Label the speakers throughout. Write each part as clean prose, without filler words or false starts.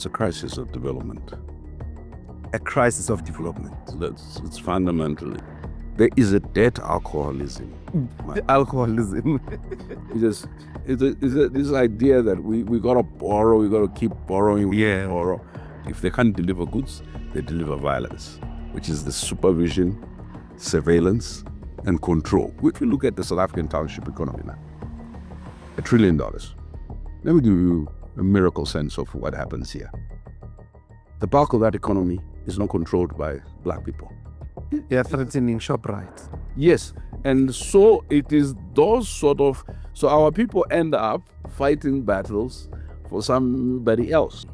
Speaker 1: It's a crisis of development.
Speaker 2: A crisis of development.
Speaker 1: It's fundamentally. There is a debt alcoholism.
Speaker 2: Alcoholism.
Speaker 1: It's this idea that we got to borrow, we got to keep borrowing.
Speaker 2: Yeah.
Speaker 1: Borrow. If they can't deliver goods, they deliver violence, which is the supervision, surveillance, and control. If you look at the South African township economy now, $1 trillion. Let me give you a miracle sense of what happens here. The bulk of that economy is not controlled by black people.
Speaker 2: They are threatening ShopRite.
Speaker 1: Yes, and so it is those sort of, so our people end up fighting battles for somebody else.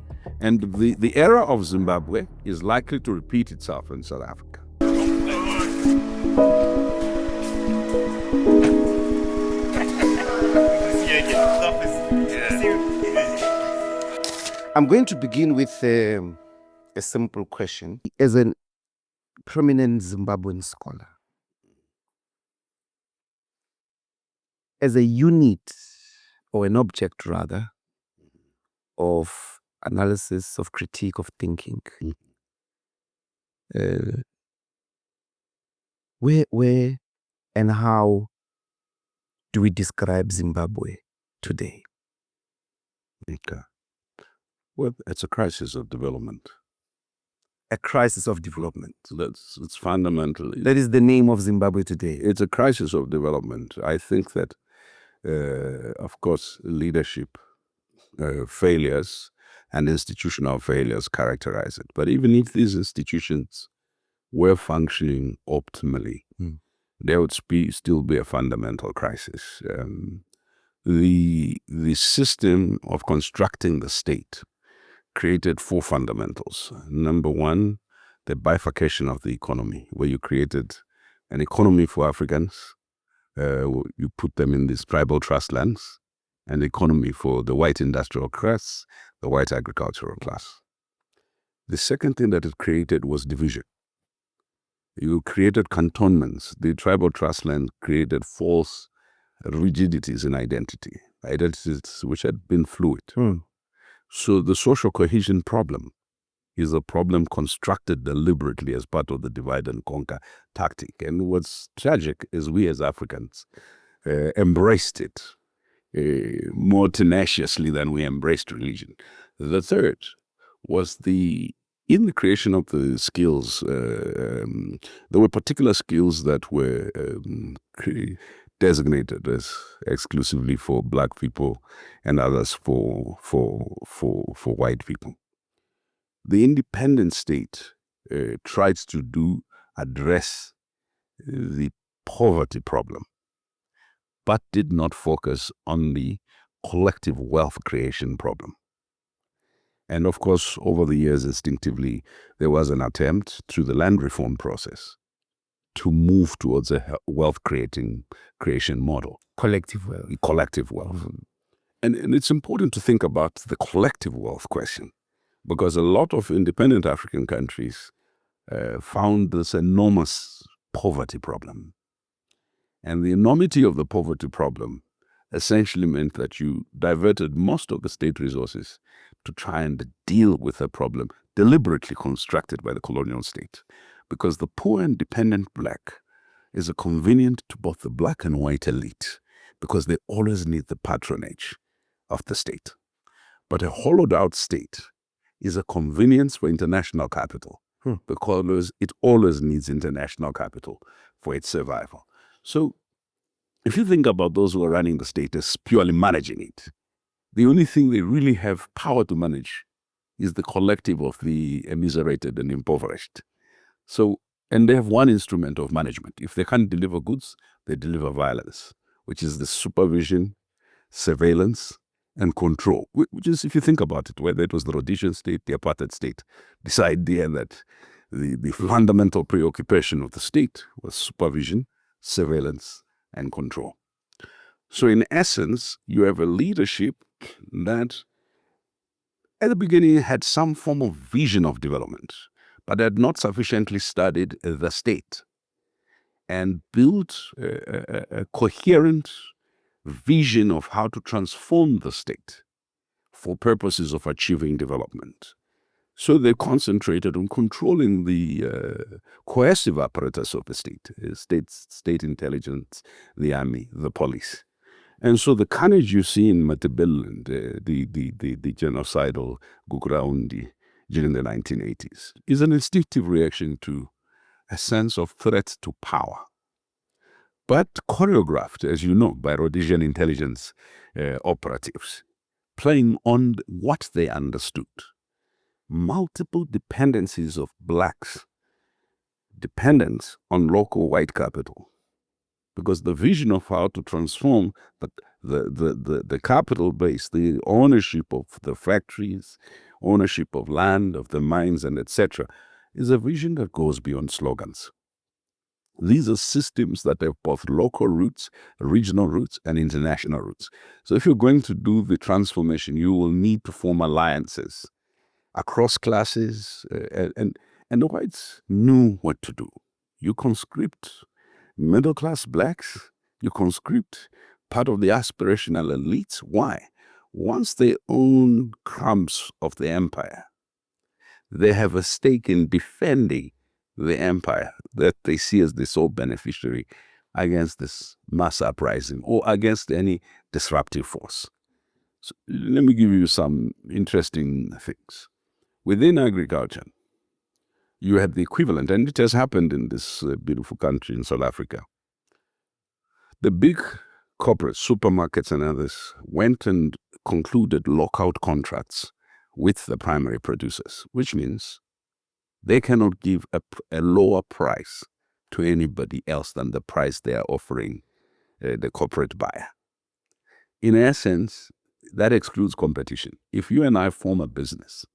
Speaker 1: And the era of Zimbabwe is likely to repeat itself in South Africa.
Speaker 2: I'm going to begin with a simple question. As a prominent Zimbabwean scholar, as a unit, or an object rather, of analysis, of critique, of thinking, where and how do we describe Zimbabwe today?
Speaker 1: Okay. Well, it's a crisis of development.
Speaker 2: A crisis of development.
Speaker 1: It's fundamentally.
Speaker 2: That is the name of Zimbabwe today.
Speaker 1: It's a crisis of development. I think that, of course, leadership failures and institutional failures characterize it. But even if these institutions were functioning optimally, there would still be a fundamental crisis. The system of constructing the state created four fundamentals. Number one, the bifurcation of the economy, where you created an economy for Africans. You put them in these tribal trust lands, an economy for the white industrial class, the white agricultural class. The second thing that it created was division. You created cantonments. The tribal trust land created false rigidities in identities which had been fluid. So the social cohesion problem is a problem constructed deliberately as part of the divide and conquer tactic. And what's tragic is we as Africans embraced it more tenaciously than we embraced religion. The third was in the creation of the skills, there were particular skills that were designated as exclusively for black people and others for white people. The independent state tried to address the poverty problem, but did not focus on the collective wealth creation problem. And of course, over the years, instinctively, there was an attempt through the land reform process to move towards a wealth creation model.
Speaker 2: Collective wealth.
Speaker 1: Collective wealth. And it's important to think about the collective wealth question, because a lot of independent African countries found this enormous poverty problem. And the enormity of the poverty problem essentially meant that you diverted most of the state resources to try and deal with a problem deliberately constructed by the colonial state. Because the poor and dependent black is a convenient to both the black and white elite, because they always need the patronage of the state. But a hollowed out state is a convenience for international capital, because it always needs international capital for its survival. So if you think about those who are running the state as purely managing it, the only thing they really have power to manage is the collective of the immiserated and impoverished. So, and they have one instrument of management. If they can't deliver goods, they deliver violence, which is the supervision, surveillance, and control, which is, if you think about it, whether it was the Rhodesian state, the apartheid state, this idea that the fundamental preoccupation of the state was supervision, surveillance, and control. So in essence, you have a leadership that at the beginning had some form of vision of development, but had not sufficiently studied the state and built a coherent vision of how to transform the state for purposes of achieving development. So they concentrated on controlling the coercive apparatus of the state intelligence, the army, the police. And so the carnage you see in Matabeleland, the genocidal Guguraundi during the 1980s, is an instinctive reaction to a sense of threat to power, but choreographed, as you know, by Rhodesian intelligence operatives, playing on what they understood. Multiple dependencies of blacks, dependence on local white capital, because the vision of how to transform the capital base, the ownership of the factories, ownership of land, of the mines, and etc., is a vision that goes beyond slogans. These are systems that have both local roots, regional roots, and international roots. So if you're going to do the transformation, you will need to form alliances across classes, and the whites knew what to do. You conscript middle-class blacks, you conscript part of the aspirational elites. Why? Once they own crumbs of the empire, they have a stake in defending the empire that they see as the sole beneficiary against this mass uprising or against any disruptive force. So let me give you some interesting things. Within agriculture, you have the equivalent, and it has happened in this beautiful country in South Africa. The big corporates, supermarkets and others, went and concluded lockout contracts with the primary producers, which means they cannot give a lower price to anybody else than the price they are offering the corporate buyer. In essence, that excludes competition. If you and I form a business,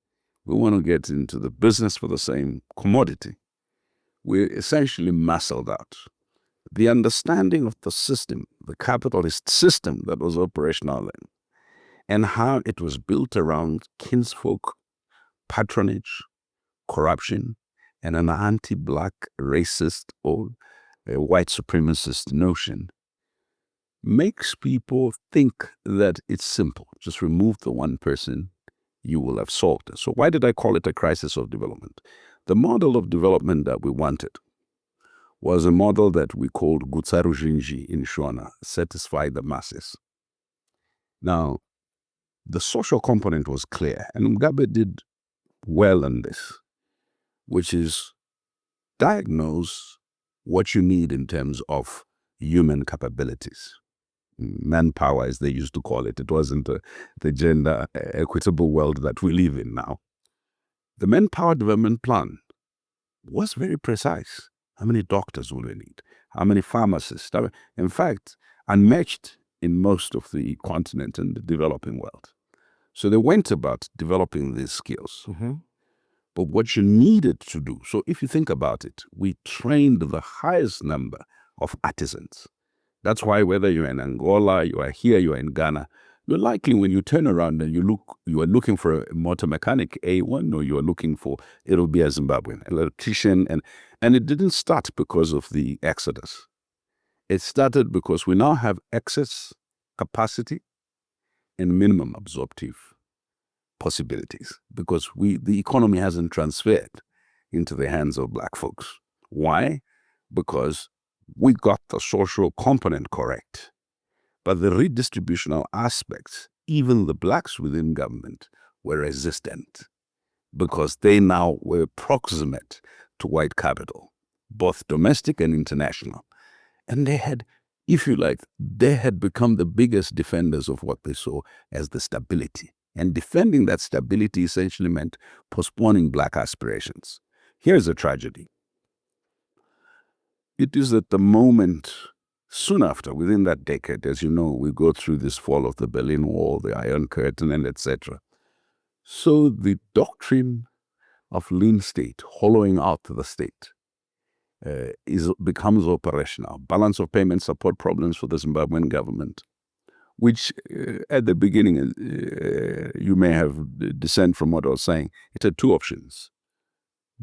Speaker 1: we want to get into the business for the same commodity, we're essentially muscled out. The understanding of the system, the capitalist system that was operational then, and how it was built around kinsfolk, patronage, corruption, and an anti-black racist or a white supremacist notion, makes people think that it's simple. Just remove the one person, you will have solved it. So why did I call it a crisis of development? The model of development that we wanted was a model that we called Gutsarujinji in Shona, satisfy the masses. Now, the social component was clear, and Mugabe did well on this, which is diagnose what you need in terms of human capabilities. Manpower, as they used to call it. It wasn't the gender equitable world that we live in now. The manpower development plan was very precise. How many doctors will we need? How many pharmacists? In fact, unmatched in most of the continent and the developing world. So they went about developing these skills.
Speaker 2: Mm-hmm.
Speaker 1: But what you needed to do, so if you think about it, we trained the highest number of artisans. That's why whether you're in Angola, you are here, you are in Ghana, you're likely when you turn around and you are looking for a motor mechanic, A1, or you are looking for, it'll be a Zimbabwean, an electrician. And it didn't start because of the exodus. It started because we now have excess capacity and minimum absorptive possibilities because the economy hasn't transferred into the hands of black folks. Why? Because we got the social component correct. But the redistributional aspects, even the blacks within government were resistant because they now were proximate to white capital, both domestic and international. And they had, if you like, they had become the biggest defenders of what they saw as the stability. And defending that stability essentially meant postponing black aspirations. Here's a tragedy. It is at the moment, soon after, within that decade, as you know, we go through this fall of the Berlin Wall, the Iron Curtain, and etc. So the doctrine of lean state, hollowing out the state, becomes operational. Balance of payment support problems for the Zimbabwean government, which at the beginning, you may have dissent from what I was saying. It had two options.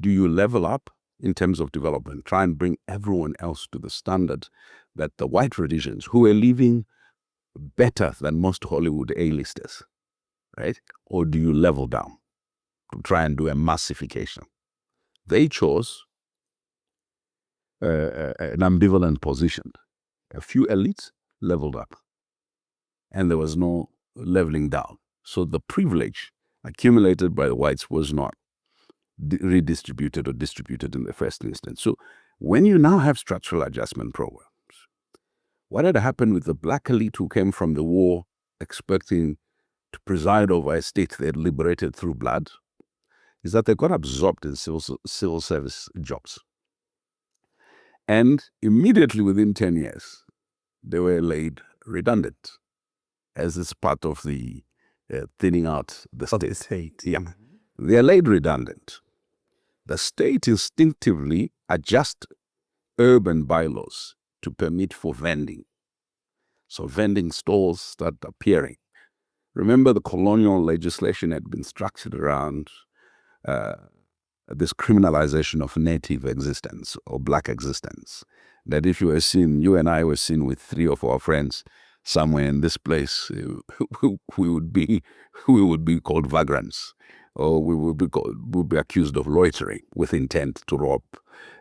Speaker 1: Do you level up in terms of development, try and bring everyone else to the standard that the white Rhodesians, who were living better than most Hollywood A-listers, right? Or do you level down to try and do a massification? They chose an ambivalent position. A few elites leveled up, and there was no leveling down. So the privilege accumulated by the whites was not redistributed or distributed in the first instance. So when you now have structural adjustment programs, what had happened with the black elite who came from the war expecting to preside over a state they had liberated through blood is that they got absorbed in civil service jobs. And immediately within 10 years, they were laid redundant as is part of the thinning out the state. Yeah. They are laid redundant. The state instinctively adjusts urban bylaws to permit for vending. So vending stalls start appearing. Remember, the colonial legislation had been structured around this criminalization of native existence or black existence. That if you were seen, you and I were seen with 3 of our friends somewhere in this place, we would be called vagrants, or we would be accused of loitering with intent to rob.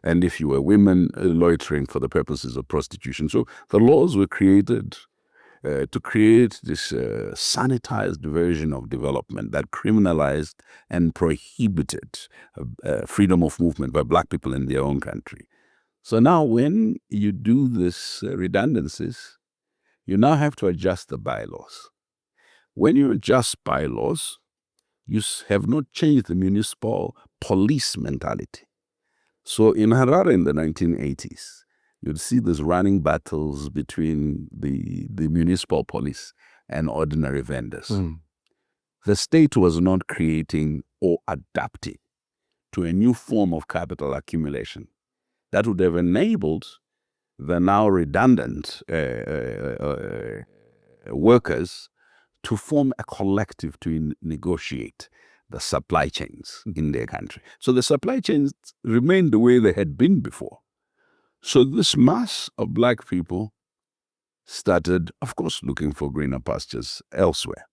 Speaker 1: And if you were women, loitering for the purposes of prostitution. So the laws were created to create this sanitized version of development that criminalized and prohibited freedom of movement by black people in their own country. So now when you do this redundancies, you now have to adjust the bylaws. When you adjust bylaws, you have not changed the municipal police mentality. So in Harare in the 1980s, you'd see these running battles between the municipal police and ordinary vendors. The state was not creating or adapting to a new form of capital accumulation that would have enabled the now redundant workers to form a collective to negotiate the supply chains in their country. So the supply chains remained the way they had been before. So this mass of black people started, of course, looking for greener pastures elsewhere.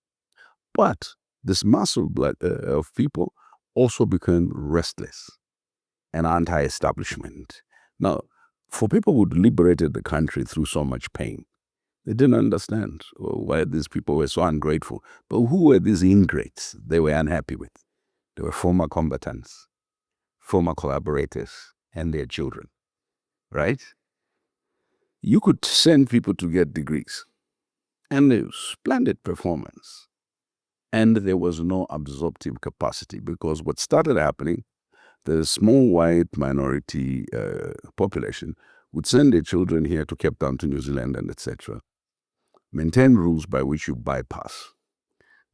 Speaker 1: But this mass of people also became restless and anti-establishment. Now, for people who liberated the country through so much pain, they didn't understand why these people were so ungrateful. But who were these ingrates they were unhappy with? They were former combatants, former collaborators, and their children, right? You could send people to get degrees, and there was splendid performance. And there was no absorptive capacity, because what started happening, the small white minority population would send their children here to Cape Town, to New Zealand, and etc. Maintain rules by which you bypass.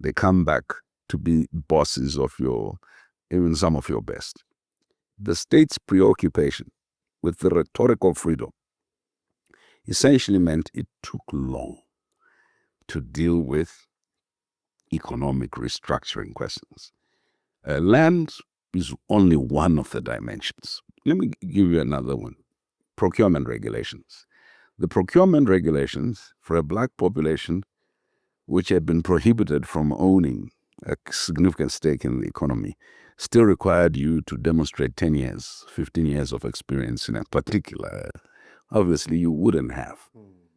Speaker 1: They come back to be bosses of even some of your best. The state's preoccupation with the rhetorical freedom essentially meant it took long to deal with economic restructuring questions. Land is only one of the dimensions. Let me give you another one. Procurement regulations. The procurement regulations for a black population which had been prohibited from owning a significant stake in the economy still required you to demonstrate 10 years, 15 years of experience in a particular. Obviously, you wouldn't have.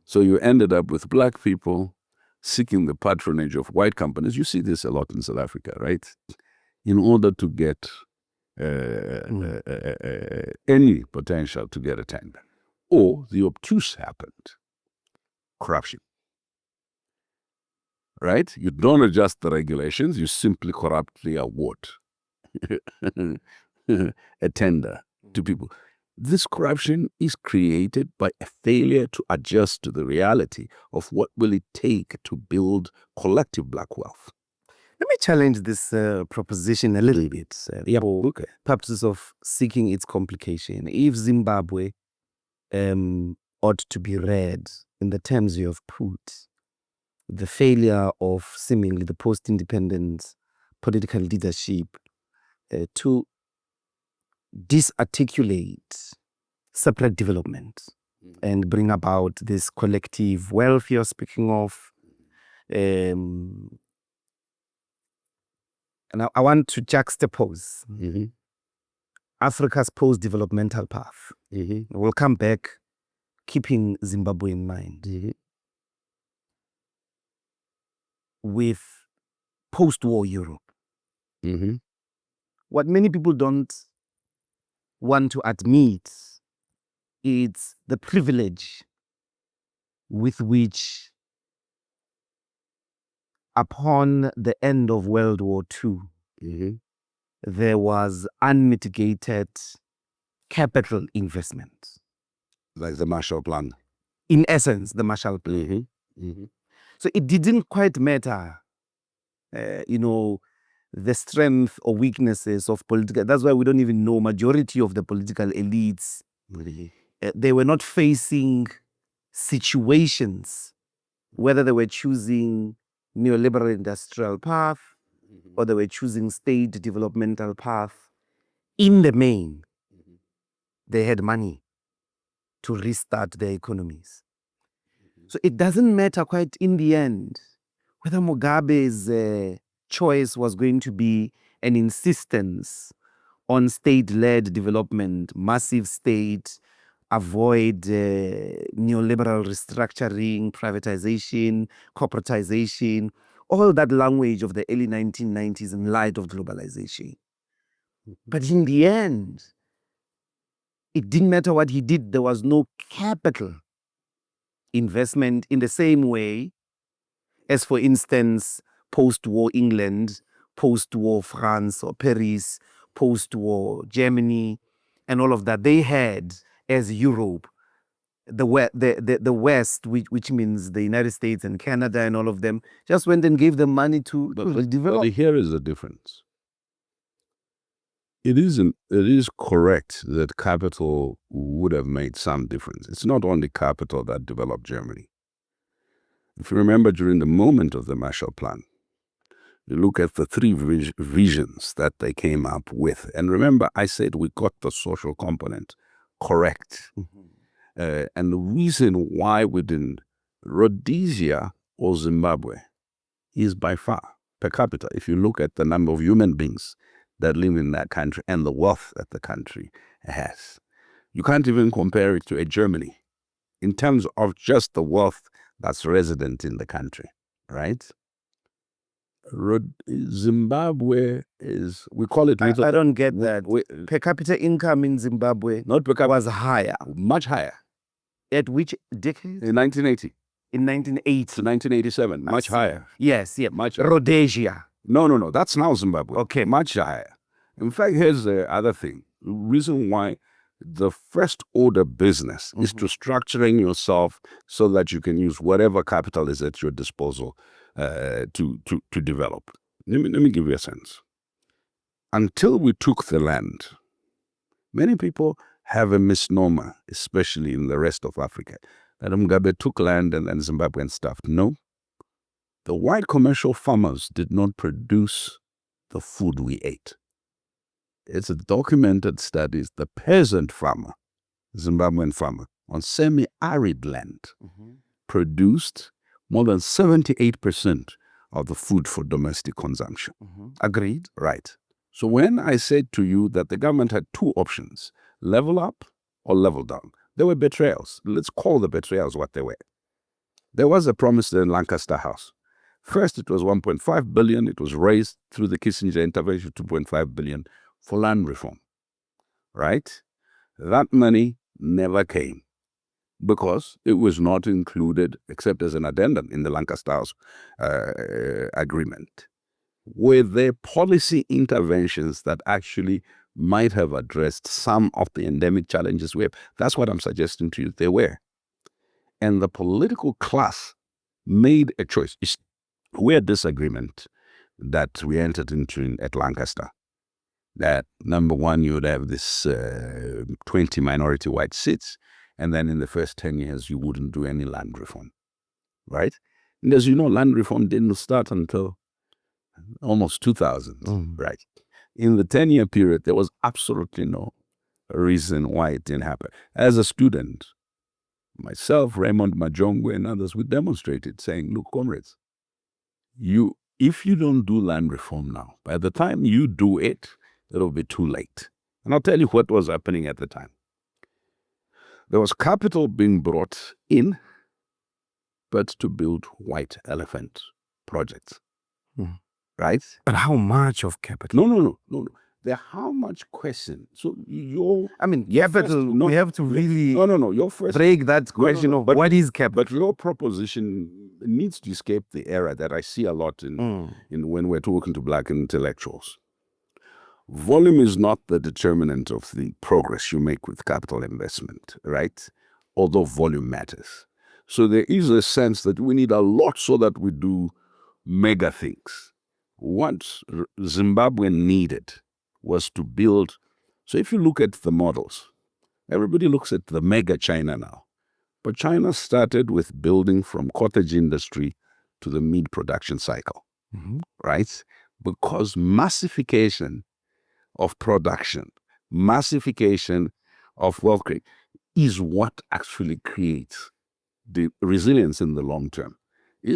Speaker 1: So you ended up with black people seeking the patronage of white companies. You see this a lot in South Africa, right? In order to get any potential to get a tender. Or the obtuse happened. Corruption. Right? You don't adjust the regulations, you simply corruptly award a tender to people. This corruption is created by a failure to adjust to the reality of what will it take to build collective black wealth.
Speaker 2: Let me challenge this proposition a little bit for purposes of seeking its complication. If Zimbabwe ought to be read in the terms you have put, the failure of seemingly the post-independence political leadership to disarticulate separate development and bring about this collective wealth you're speaking of, and I want to juxtapose Africa's post-developmental path. We'll come back, keeping Zimbabwe in mind, with post-war Europe. What many people don't want to admit is the privilege with which, upon the end of World War II, there was unmitigated capital investment.
Speaker 1: Like the Marshall Plan.
Speaker 2: In essence, the Marshall Plan. So it didn't quite matter, the strength or weaknesses of political. That's why we don't even know majority of the political elites. They were not facing situations, whether they were choosing neoliberal industrial path or they were choosing state developmental path. In the main, they had money to restart their economies. So it doesn't matter quite in the end whether Mugabe's choice was going to be an insistence on state-led development, massive state, avoid neoliberal restructuring, privatization, corporatization, all that language of the early 1990s in light of globalization. But in the end, it didn't matter what he did. There was no capital investment in the same way as, for instance, post-war England, post-war France or Paris, post-war Germany, and all of that. They had, as Europe, the West, which means the United States and Canada and all of them, just went and gave them money to develop.
Speaker 1: But here is the difference. It is correct that capital would have made some difference. It's not only capital that developed Germany. If you remember, during the moment of the Marshall Plan, you look at the three visions that they came up with. And remember, I said we got the social component correct. And the reason why we didn't, Rhodesia or Zimbabwe is by far, per capita, if you look at the number of human beings that live in that country and the wealth that the country has, you can't even compare it to a Germany in terms of just the wealth that's resident in the country, right? Zimbabwe is, we call it...
Speaker 2: I don't get that. Per capita income in Zimbabwe
Speaker 1: not per capita,
Speaker 2: was higher.
Speaker 1: Much higher.
Speaker 2: At which decade?
Speaker 1: In 1980.
Speaker 2: In 1980.
Speaker 1: To 1987, much higher.
Speaker 2: Yes, yeah.
Speaker 1: Much
Speaker 2: Rhodesia.
Speaker 1: No. That's now Zimbabwe.
Speaker 2: Okay.
Speaker 1: Much higher. In fact, here's the other thing. The reason why the first order business is to structuring yourself so that you can use whatever capital is at your disposal to develop. Let me give you a sense. Until we took the land, many people have a misnomer, especially in the rest of Africa, that Mugabe took land and Zimbabwean stuff. No. The white commercial farmers did not produce the food we ate. It's a documented studies. The peasant farmer, Zimbabwean farmer, on semi-arid land, produced more than 78% of the food for domestic consumption. Agreed? Right. So when I said to you that the government had two options, level up or level down, there were betrayals. Let's call the betrayals what they were. There was a promise in Lancaster House. First, it was 1.5 billion. It was raised through the Kissinger intervention, 2.5 billion for land reform, right? That money never came because it was not included except as an addendum in the Lancaster House agreement. Were there policy interventions that actually might have addressed some of the endemic challenges we have? That's what I'm suggesting to you. There were. And the political class made a choice. We had this agreement that we entered into at Lancaster. That number one, you would have this 20 minority white seats, and then in the first 10 years, you wouldn't do any land reform, right? And as you know, land reform didn't start until almost 2000, right? In the 10-year period, there was absolutely no reason why it didn't happen. As a student, myself, Raymond Majongwe, and others, we demonstrated saying, look, comrades, you if you don't do land reform now, by the time you do it, it'll be too late. And I'll tell you what was happening at the time. There was capital being brought in, but to build white elephant projects, right?
Speaker 2: But how much of capital?
Speaker 1: No. The how much question. So your,
Speaker 2: we have to really
Speaker 1: your first
Speaker 2: break that question of what is capital.
Speaker 1: But your proposition needs to escape the error that I see a lot in when we're talking to black intellectuals. Volume is not the determinant of the progress you make with capital investment, right? Although volume matters. So there is a sense that we need a lot so that we do mega things. What Zimbabwe needed was to build. So if you look at the models, everybody looks at the mega China now. But China started with building from cottage industry to the meat production cycle, right? Because massification of production, massification of wealth creation is what actually creates the resilience in the long term.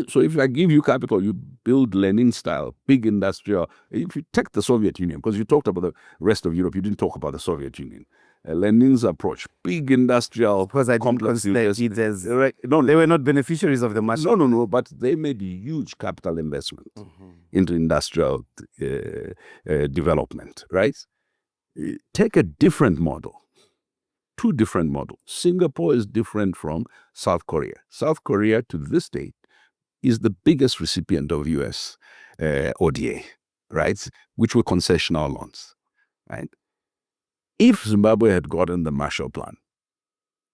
Speaker 1: So if I give you capital, you build Lenin style, big industrial. If you take the Soviet Union, because you talked about the rest of Europe, you didn't talk about the Soviet Union. Lenin's approach, big industrial.
Speaker 2: Because I didn't consider it as, right? No, they were not beneficiaries of the marshal.
Speaker 1: No, but they made huge capital investment into industrial development, right? Take a different model. Two different models. Singapore is different from South Korea. South Korea, to this date, is the biggest recipient of U.S. ODA, right? Which were concessional loans, right? If Zimbabwe had gotten the Marshall Plan,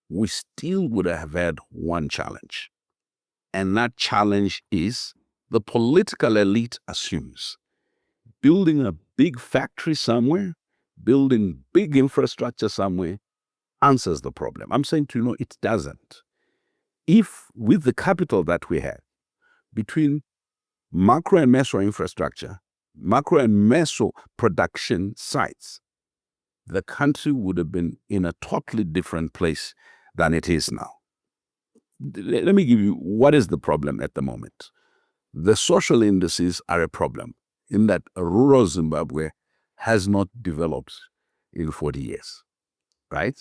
Speaker 1: we still would have had one challenge. And that challenge is the political elite assumes building a big factory somewhere, building big infrastructure somewhere, answers the problem. I'm saying to you, no, it doesn't. If with the capital that we had, between macro and meso infrastructure, macro and meso production sites, the country would have been in a totally different place than it is now. Let me give you what is the problem at the moment. The social indices are a problem in that rural Zimbabwe has not developed in 40 years, right?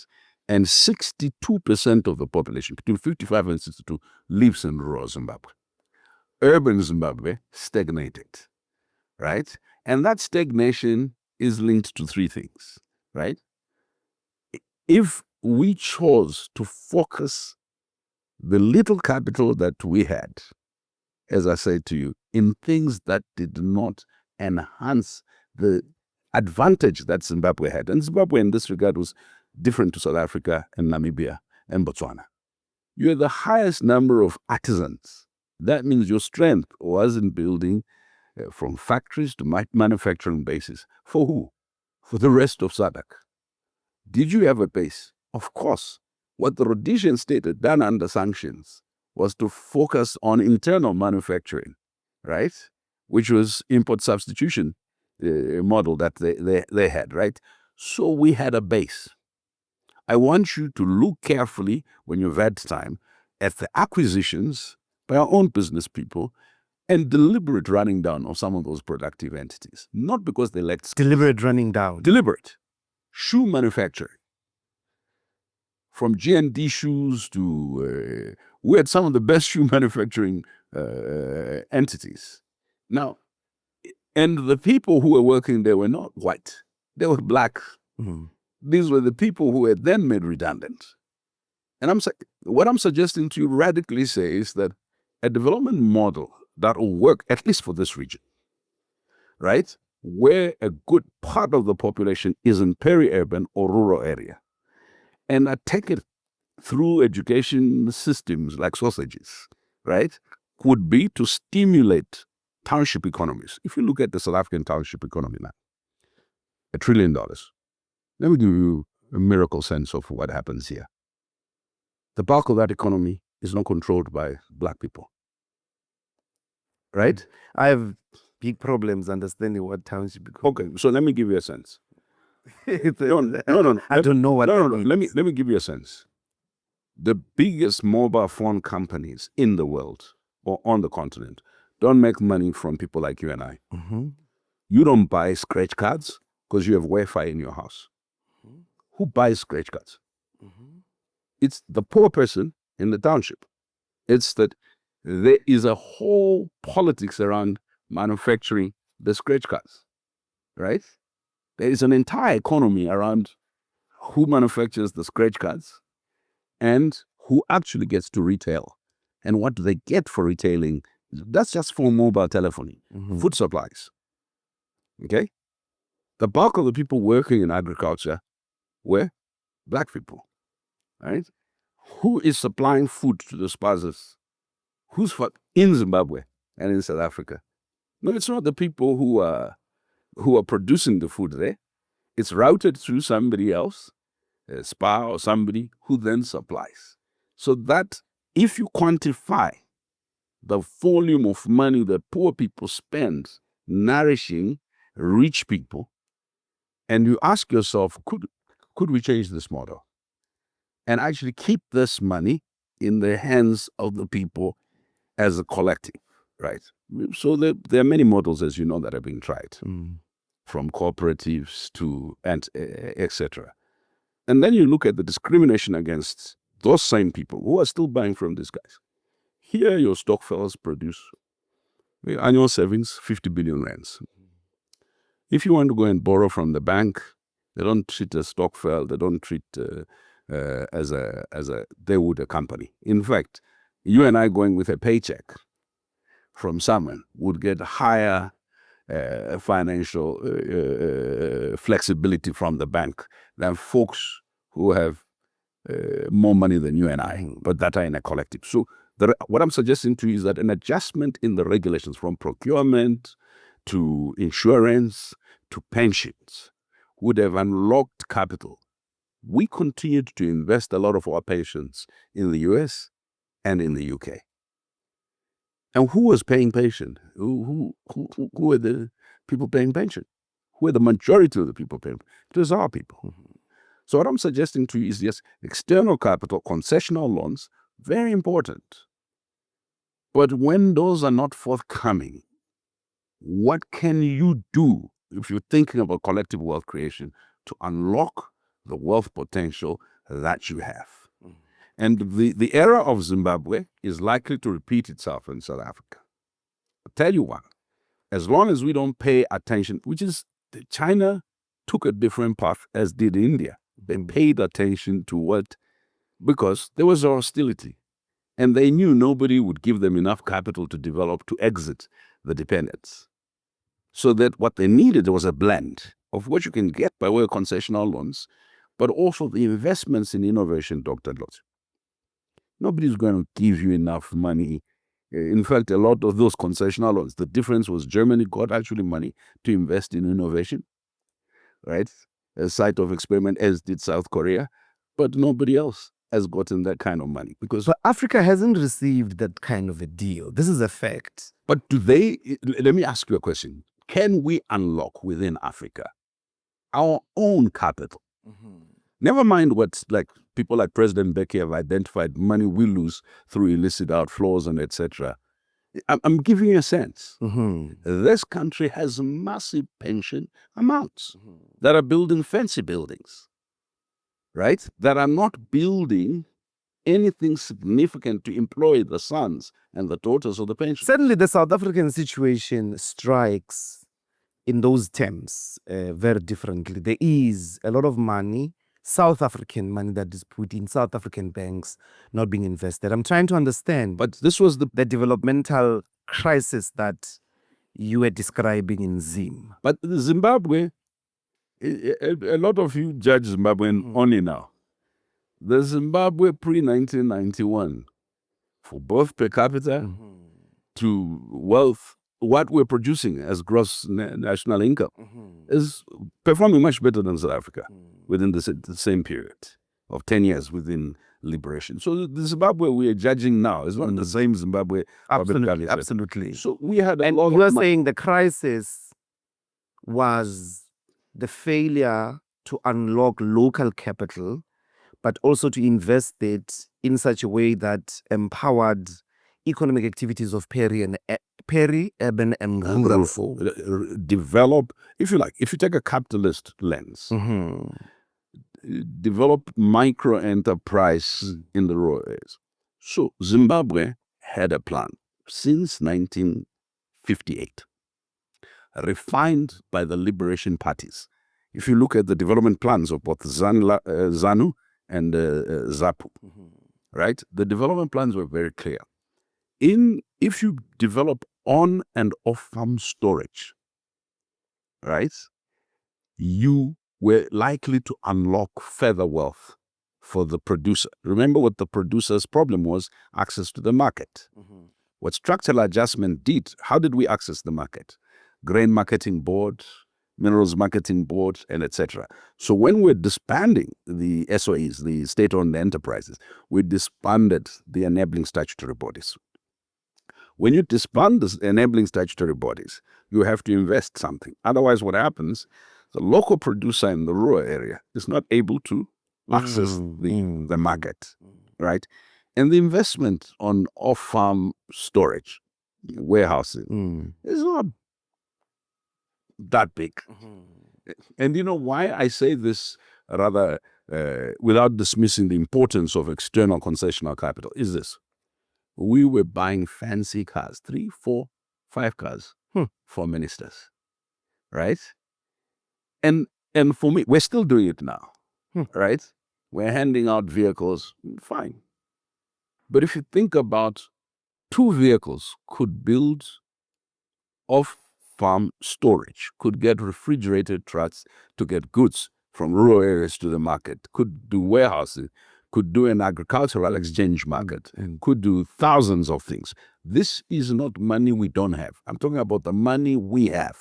Speaker 1: And 62% of the population, between 55 and 62, lives in rural Zimbabwe. Urban Zimbabwe stagnated, right? And that stagnation is linked to three things, right? If we chose to focus the little capital that we had, as I said to you, in things that did not enhance the advantage that Zimbabwe had, and Zimbabwe in this regard was different to South Africa and Namibia and Botswana. You had the highest number of artisans. That means your strength was in building from factories to manufacturing bases. For who? For the rest of SADC. Did you have a base? Of course. What the Rhodesian state had done under sanctions was to focus on internal manufacturing, right? Which was import substitution model that they had, right? So we had a base. I want you to look carefully when you've had time at the acquisitions by our own business people and deliberate running down of some of those productive entities. Not because they lacked skills.
Speaker 2: Deliberate running down.
Speaker 1: Deliberate. Shoe manufacturing. From G&D shoes to, we had some of the best shoe manufacturing entities. Now, and the people who were working there were not white. They were black. Mm-hmm. These were the people who were then made redundant. And what I'm suggesting to you radically say is that a development model that will work, at least for this region, right, where a good part of the population is in peri-urban or rural area, and I take it through education systems like sausages, right, would be to stimulate township economies. If you look at the South African township economy now, $1 trillion. Let me give you a miracle sense of what happens here. The bulk of that economy is not controlled by black people, right?
Speaker 2: I have big problems understanding what township economy.
Speaker 1: Okay, so let me give you a sense.
Speaker 2: No. I don't know what.
Speaker 1: No. Let me give you a sense. The biggest mobile phone companies in the world or on the continent don't make money from people like you and I.
Speaker 2: Mm-hmm.
Speaker 1: You don't buy scratch cards because you have Wi-Fi in your house.
Speaker 2: Mm-hmm.
Speaker 1: Who buys scratch cards?
Speaker 2: Mm-hmm.
Speaker 1: It's the poor person in the township. It's that there is a whole politics around manufacturing the scratch cards, right? There is an entire economy around who manufactures the scratch cards and who actually gets to retail. And what do they get for retailing? That's just for mobile telephony, food supplies. Okay? The bulk of the people working in agriculture were black people, right? Who is supplying food to the spouses? Who's in Zimbabwe and in South Africa? No, it's not the people who are producing the food there. It's routed through somebody else, a spa or somebody who then supplies. So that if you quantify the volume of money that poor people spend nourishing rich people, and you ask yourself, could we change this model and actually keep this money in the hands of the people as a collective, right? So there are many models, as you know, that are being tried, from cooperatives to and etc. And then you look at the discrimination against those same people who are still buying from these guys. Here, your stockfellas produce annual savings 50 billion rands. If you want to go and borrow from the bank, they don't treat a stockfell. They don't treat they would a company. In fact, you and I going with a paycheck from someone would get higher financial flexibility from the bank than folks who have more money than you and I, but that are in a collective. So what I'm suggesting to you is that an adjustment in the regulations from procurement to insurance to pensions would have unlocked capital. We continued to invest a lot of our pensions in the US and in the UK. And who was paying pension? Who were the people paying pension? Who were the majority of the people paying? It was our people. So what I'm suggesting to you is, yes, external capital, concessional loans, very important. But when those are not forthcoming, what can you do if you're thinking about collective wealth creation to unlock the wealth potential that you have? And the era of Zimbabwe is likely to repeat itself in South Africa. I'll tell you why. As long as we don't pay attention, which is China took a different path, as did India. They paid attention to what? Because there was hostility. And they knew nobody would give them enough capital to develop to exit the dependence. So that what they needed was a blend of what you can get by way of concessional loans, but also the investments in innovation, Dr. Lotz. Nobody's going to give you enough money. In fact, a lot of those concessional loans, the difference was Germany got actually money to invest in innovation, right? A site of experiment, as did South Korea, but nobody else has gotten that kind of money. Because
Speaker 2: But Africa hasn't received that kind of a deal. This is a fact.
Speaker 1: But do they, let me ask you a question. Can we unlock within Africa our own capital? Never mind what people like President Mbeki have identified money we lose through illicit outflows and etc. I'm giving you a sense. This country has massive pension amounts that are building fancy buildings, right? That are not building anything significant to employ the sons and the daughters of the pension.
Speaker 2: Certainly, the South African situation strikes in those terms very differently. There is a lot of money, South African money, that is put in South African banks not being invested. I'm trying to understand.
Speaker 1: But this was the
Speaker 2: developmental crisis that you were describing in Zim.
Speaker 1: But Zimbabwe, a lot of you judge Zimbabwean only now. The Zimbabwe pre-1991, for both per capita to wealth, what we're producing as gross national income is performing much better than South Africa within the same period of 10 years within liberation. So the Zimbabwe we are judging now is not the same Zimbabwe.
Speaker 2: Absolutely.
Speaker 1: So we had a
Speaker 2: and
Speaker 1: lot
Speaker 2: you are
Speaker 1: of
Speaker 2: saying the crisis was the failure to unlock local capital, but also to invest it in such a way that empowered economic activities of peri-urban and rural.
Speaker 1: Develop, if you like, if you take a capitalist lens, develop micro enterprise in the rural areas. So Zimbabwe had a plan since 1958, refined by the liberation parties. If you look at the development plans of both ZANU and ZAPU, right? The development plans were very clear. If you develop on and off farm storage, right, you were likely to unlock further wealth for the producer. Remember what the producer's problem was: access to the market. What structural adjustment did, how did we access the market? Grain Marketing Board, Minerals Marketing Board, and etc. So when we're disbanding the SOEs, the state-owned enterprises, we disbanded the enabling statutory bodies. When you disband the enabling statutory bodies, you have to invest something. Otherwise, what happens, the local producer in the rural area is not able to access the market, right? And the investment on off-farm storage, warehousing, is not that big. And you know why I say this rather without dismissing the importance of external concessional capital is this. We were buying fancy cars, 3, 4, 5 cars for ministers, right? And for me, we're still doing it now, right? We're handing out vehicles, fine. But if you think about 2 vehicles could build off-farm storage, could get refrigerated trucks to get goods from rural areas to the market, could do warehousing, could do an agricultural exchange market, and could do thousands of things. This is not money we don't have. I'm talking about the money we have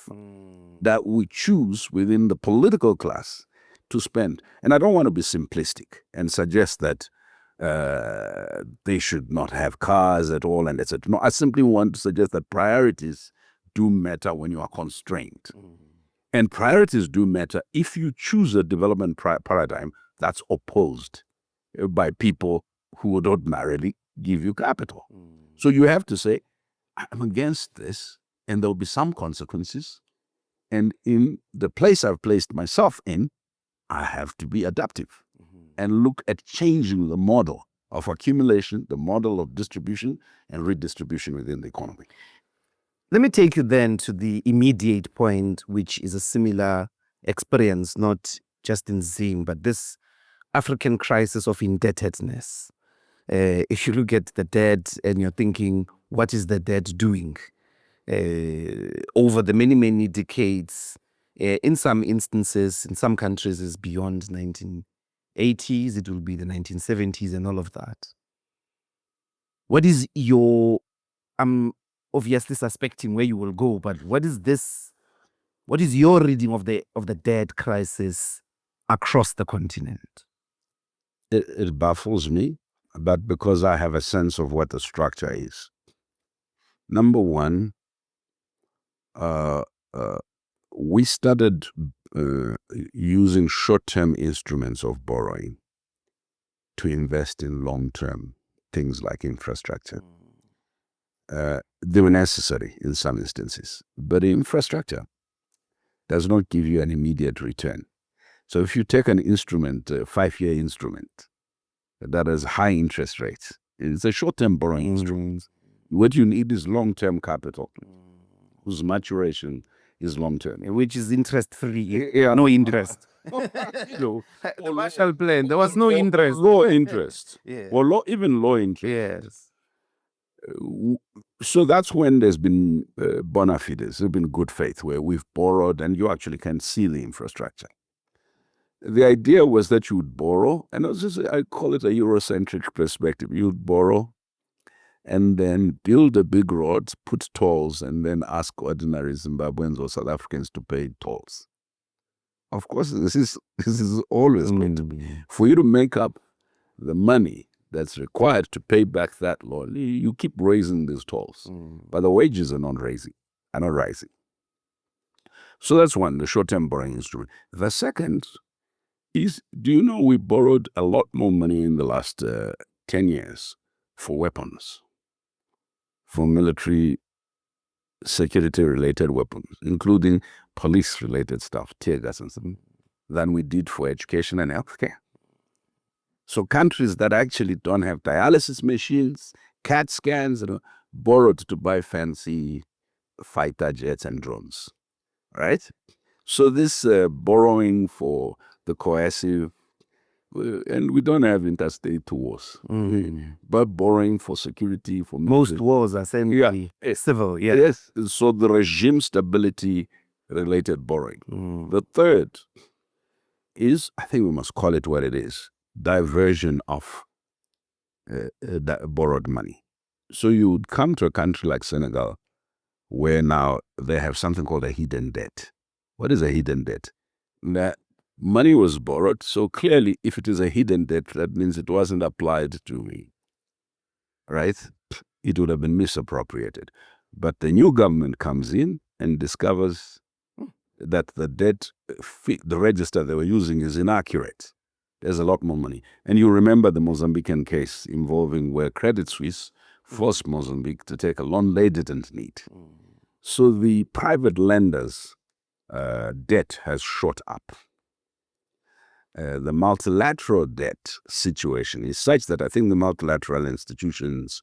Speaker 1: that we choose within the political class to spend. And I don't want to be simplistic and suggest that they should not have cars at all and etc. No, I simply want to suggest that priorities do matter when you are constrained. And priorities do matter if you choose a development paradigm that's opposed by people who would ordinarily give you capital. So you have to say, I'm against this, and there'll be some consequences. And in the place I've placed myself in, I have to be adaptive and look at changing the model of accumulation, the model of distribution and redistribution within the economy.
Speaker 2: Let me take you then to the immediate point, which is a similar experience, not just in Zim, but this African crisis of indebtedness. If you look at the debt and you're thinking, what is the debt doing? Over the many, many decades, in some instances, in some countries, is beyond 1980s, it will be the 1970s and all of that. What is your, I'm obviously suspecting where you will go, but what is your reading of the debt crisis across the continent?
Speaker 1: It baffles me, but because I have a sense of what the structure is. Number one, we started using short-term instruments of borrowing to invest in long-term things like infrastructure. They were necessary in some instances, but infrastructure does not give you an immediate return. So if you take an instrument, a 5-year instrument, that has high interest rates, it's a short-term borrowing instrument. What you need is long-term capital, whose maturation is long-term.
Speaker 2: Which is interest-free. No interest.
Speaker 1: So,
Speaker 2: the Marshall Plan, there was no interest.
Speaker 1: Low interest.
Speaker 2: Yeah.
Speaker 1: Or even low interest.
Speaker 2: Yes.
Speaker 1: So that's when there's been bona fides, there's been good faith, where we've borrowed and you actually can see the infrastructure. The idea was that you would borrow, and I call it a Eurocentric perspective. You'd borrow and then build a big road, put tolls, and then ask ordinary Zimbabweans or South Africans to pay tolls. Of course, this is always going to be. For you to make up the money that's required to pay back that loan, you keep raising these tolls. But the wages are not rising. So that's one, the short-term borrowing instrument. The second is, do you know we borrowed a lot more money in the last 10 years for weapons, for military security-related weapons, including police-related stuff, tear gas and stuff, than we did for education and healthcare. So countries that actually don't have dialysis machines, CAT scans, borrowed to buy fancy fighter jets and drones, right? So this borrowing for the coercive, and we don't have interstate wars, but borrowing for security, for
Speaker 2: most wars are essentially civil.
Speaker 1: Yes, so the regime stability related borrowing. The third is, I think we must call it what it is, diversion of borrowed money. So you would come to a country like Senegal, where now they have something called a hidden debt. What is a hidden debt? That money was borrowed, so clearly if it is a hidden debt, that means it wasn't applied to me, right? It would have been misappropriated. But the new government comes in and discovers that the debt, the register they were using is inaccurate. There's a lot more money. And you remember the Mozambican case involving where Credit Suisse forced Mozambique to take a loan they didn't need. So the private lenders' debt has shot up. The multilateral debt situation is such that I think the multilateral institutions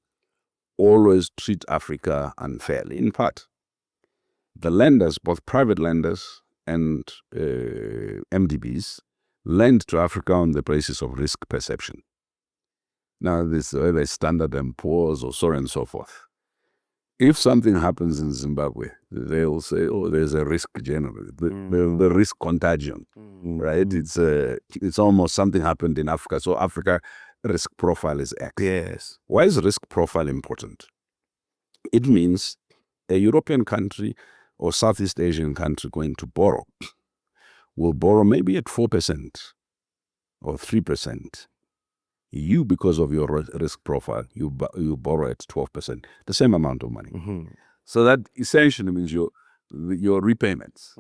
Speaker 1: always treat Africa unfairly. In part, the lenders, both private lenders and MDBs, lend to Africa on the basis of risk perception. Now, this whether Standard & Poor's or so on and so forth. If something happens in Zimbabwe, they'll say, "Oh, there's a risk generally, the risk contagion, right? It's almost something happened in Africa, so Africa risk profile is X."
Speaker 2: Yes.
Speaker 1: Why is risk profile important? It means a European country or Southeast Asian country going to borrow will borrow maybe at 4% or 3%. You, because of your risk profile, you borrow at 12%, the same amount of money. So that essentially means your repayments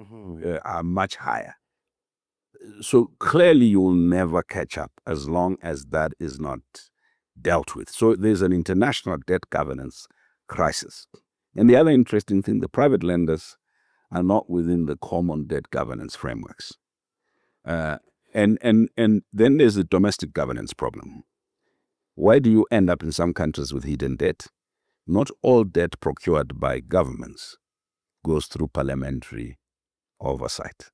Speaker 1: are much higher. So clearly you will never catch up as long as that is not dealt with. So there's an international debt governance crisis. And the other interesting thing, the private lenders are not within the common debt governance frameworks. And then there's the domestic governance problem. Why do you end up in some countries with hidden debt? Not all debt procured by governments goes through parliamentary oversight.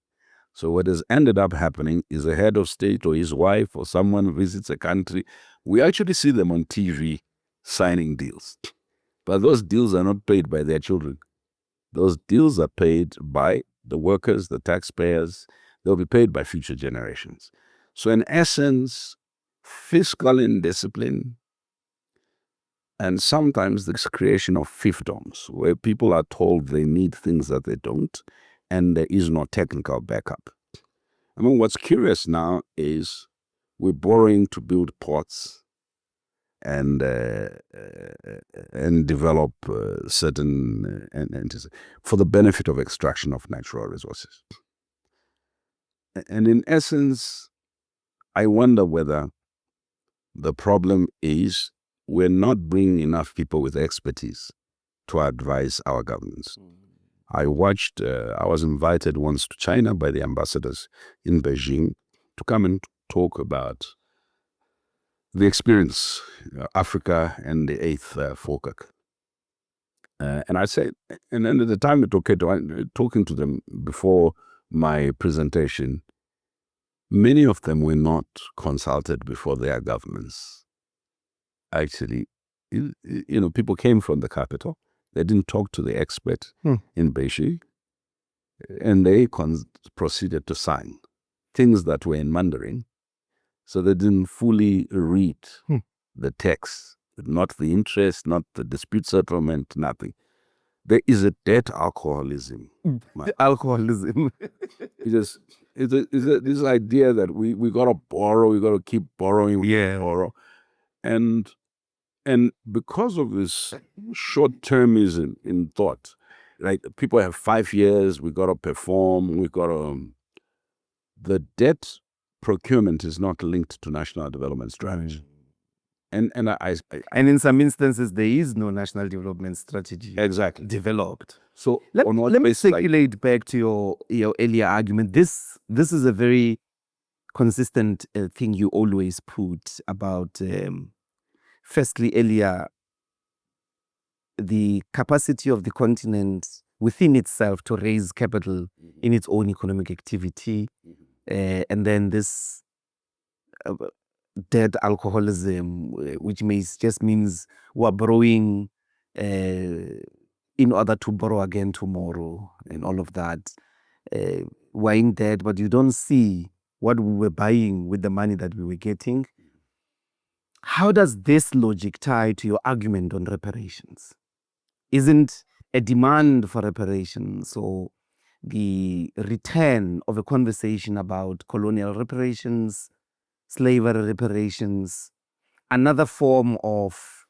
Speaker 1: So what has ended up happening is a head of state or his wife or someone visits a country. We actually see them on TV signing deals. But those deals are not paid by their children. Those deals are paid by the workers, the taxpayers. They'll be paid by future generations. So in essence, fiscal indiscipline and sometimes the creation of fiefdoms, where people are told they need things that they don't, and there is no technical backup. I mean, what's curious now is we're borrowing to build ports and develop certain entities for the benefit of extraction of natural resources. And in essence, I wonder whether the problem is we're not bringing enough people with expertise to advise our governments. I was invited once to China by the ambassadors in Beijing to come and talk about the experience, Africa and the eighth FOCAC. And I said, and then at the time talking to them before my presentation, many of them were not consulted before their governments. Actually, people came from the capital. They didn't talk to the expert in Beijing, and they proceeded to sign things that were in Mandarin. So they didn't fully read the text, not the interest, not the dispute settlement, nothing. There is a debt alcoholism.
Speaker 2: Alcoholism.
Speaker 1: It's this idea that we got to borrow, we got to keep borrowing, borrow. And because of this short-termism in thought, right? People have 5 years, we got to perform, the debt procurement is not linked to national development strategy. And
Speaker 2: And in some instances, there is no national development strategy
Speaker 1: exactly
Speaker 2: developed.
Speaker 1: So
Speaker 2: Let
Speaker 1: on what
Speaker 2: me
Speaker 1: basis,
Speaker 2: circulate back to your earlier argument. This is a very consistent thing you always put about, firstly, earlier, the capacity of the continent within itself to raise capital in its own economic activity, and then this debt alcoholism, which just means we're borrowing in order to borrow again tomorrow, and all of that. We're in debt, but you don't see what we were buying with the money that we were getting. How does this logic tie to your argument on reparations? Isn't a demand for reparations or the return of a conversation about colonial reparations, slavery reparations, another form of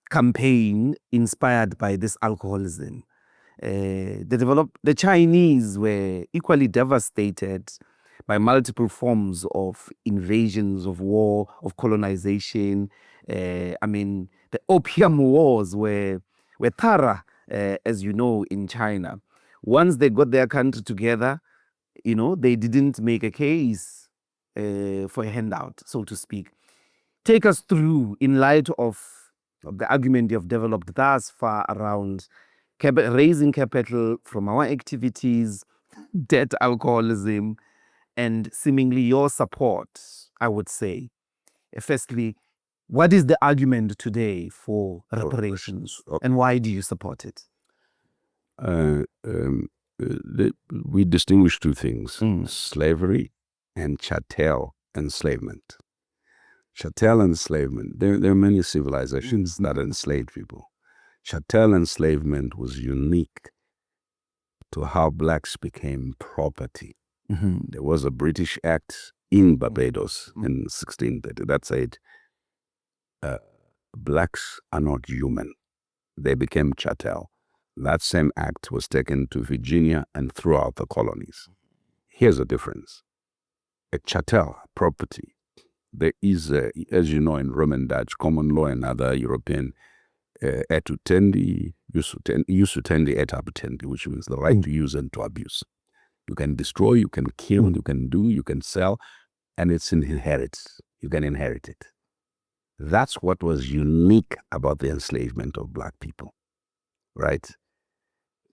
Speaker 2: campaign inspired by this alcoholism? The Chinese were equally devastated by multiple forms of invasions, of war, of colonization. The Opium Wars were thorough, as you know, in China. Once they got their country together, they didn't make a case for a handout, so to speak. Take us through, in light of the argument you've developed thus far around raising capital from our activities, debt alcoholism, and seemingly your support, I would say. Firstly, what is the argument today for reparations, and why do you support it?
Speaker 1: We distinguish two things, slavery and chattel enslavement. Chattel enslavement, there are many civilizations that enslaved people. Chattel enslavement was unique to how blacks became property. There was a British Act in Barbados in 1630 that said blacks are not human. They became chattel. That same act was taken to Virginia and throughout the colonies. Here's the difference. A chattel, property, there is, as you know, in Roman Dutch, common law and other European, etutendi, usutendi et abutendi, which means the right to use and to abuse. You can destroy, you can kill, you can do, you can sell, and it's inherited. You can inherit it. That's what was unique about the enslavement of black people, right?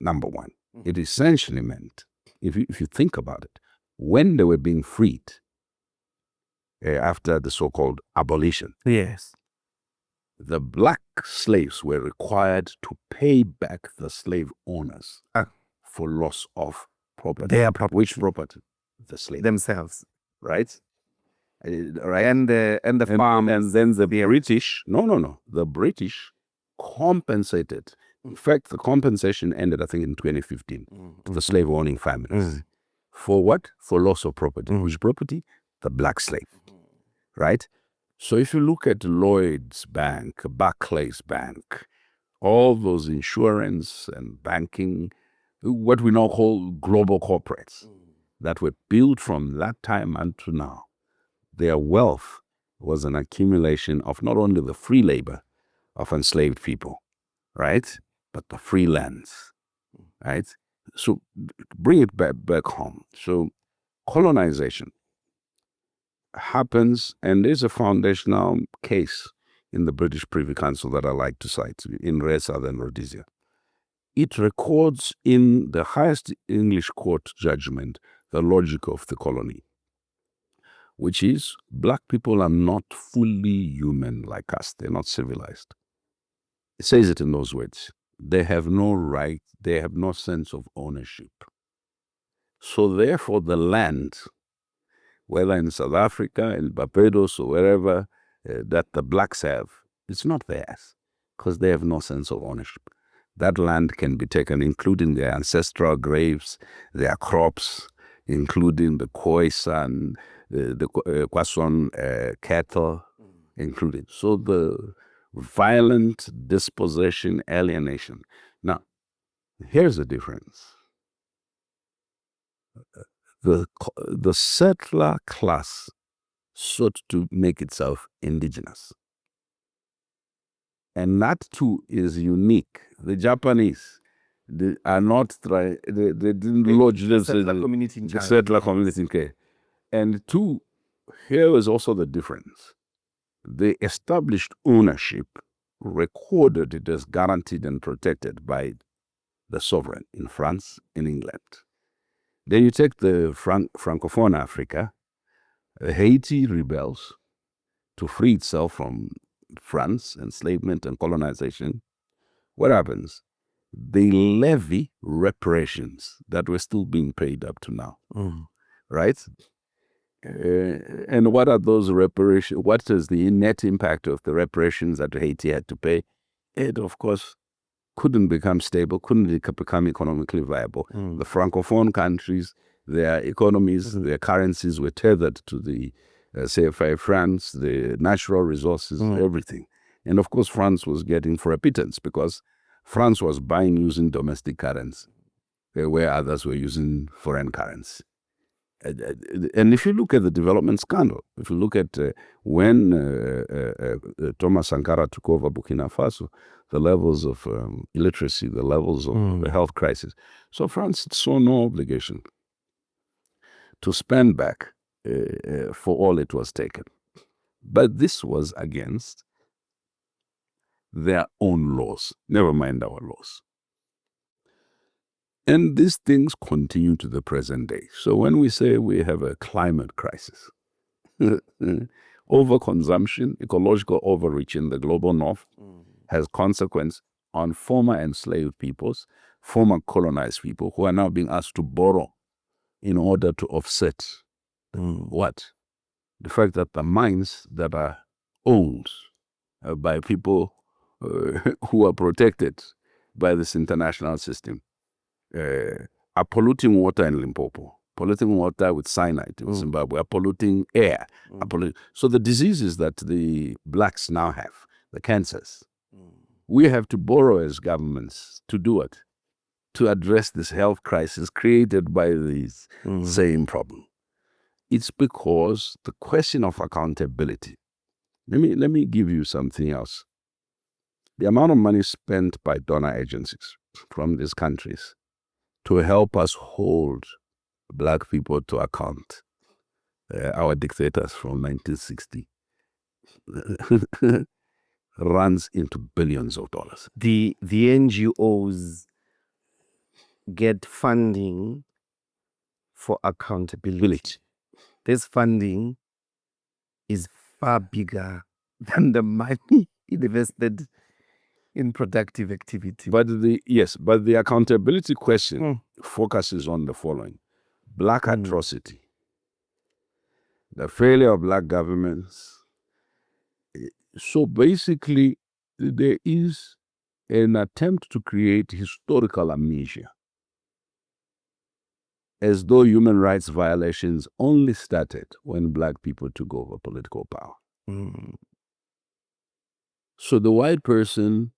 Speaker 1: Number one, it essentially meant, if you think about it, when they were being freed after the so-called abolition,
Speaker 2: yes,
Speaker 1: the black slaves were required to pay back the slave owners for loss of property.
Speaker 2: Their property.
Speaker 1: Which property? The slave
Speaker 2: Themselves.
Speaker 1: right? Right.
Speaker 2: And the farm.
Speaker 1: And then the British, the British compensated. In fact, the compensation ended, I think, in 2015 to the slave owning families. For what? For loss of property. Which property? The black slave. Right? So if you look at Lloyd's Bank, Barclays Bank, all those insurance and banking, what we now call global corporates that were built from that time until now, their wealth was an accumulation of not only the free labor of enslaved people, right, but the free lands, right? So bring it back home. So colonization happens, and there's a foundational case in the British Privy Council that I like to cite, in Re Southern Rhodesia. It records in the highest English court judgment the logic of the colony, which is black people are not fully human like us. They're not civilized. It says it in those words. They have no right, they have no sense of ownership. So therefore the land, whether in South Africa, in Barbados, or wherever that the blacks have, it's not theirs because they have no sense of ownership. That land can be taken, including their ancestral graves, their crops, including the Khoisan, the Kwasan cattle, included. So the violent dispossession, alienation. Now, here's the difference. The settler class sought to make itself indigenous. And that too is unique. The Japanese, they are not trying, they didn't lodge this
Speaker 2: settler community in
Speaker 1: the
Speaker 2: China.
Speaker 1: settler community in K. And two, here is also the difference. They established ownership, recorded it as guaranteed and protected by the sovereign in France, in England. Then you take the Francophone Africa, Haiti rebels to free itself from France, enslavement and colonization. What happens? They levy reparations that were still being paid up to now, right? And what are those reparations? What is the net impact of the reparations that Haiti had to pay? It, of course, couldn't become stable, couldn't become economically viable. The Francophone countries, their economies, their currencies were tethered to the CFA France, the natural resources, everything. And of course, France was getting for a pittance because France was buying using domestic currency, where others were using foreign currency. And if you look at the development scandal, if you look at when Thomas Sankara took over Burkina Faso, the levels of illiteracy, the levels of the health crisis. So France saw no obligation to spend back for all it was taken. But this was against their own laws, never mind our laws. And these things continue to the present day. So when we say we have a climate crisis, overconsumption, ecological overreach in the global north has consequence on former enslaved peoples, former colonized people who are now being asked to borrow in order to offset what? The fact that the mines that are owned by people who are protected by this international system are polluting water in Limpopo, polluting water with cyanide in Zimbabwe, are polluting air. So the diseases that the blacks now have, the cancers, we have to borrow as governments to do it, to address this health crisis created by this same problem. It's because the question of accountability. Let me give you something else. The amount of money spent by donor agencies from these countries to help us hold black people to account, our dictators from 1960, runs into billions of dollars.
Speaker 2: The NGOs get funding for accountability. This funding is far bigger than the money invested in productive activity.
Speaker 1: But the accountability question focuses on the following: black atrocity, the failure of black governments. So basically, there is an attempt to create historical amnesia, as though human rights violations only started when black people took over political power. So the white person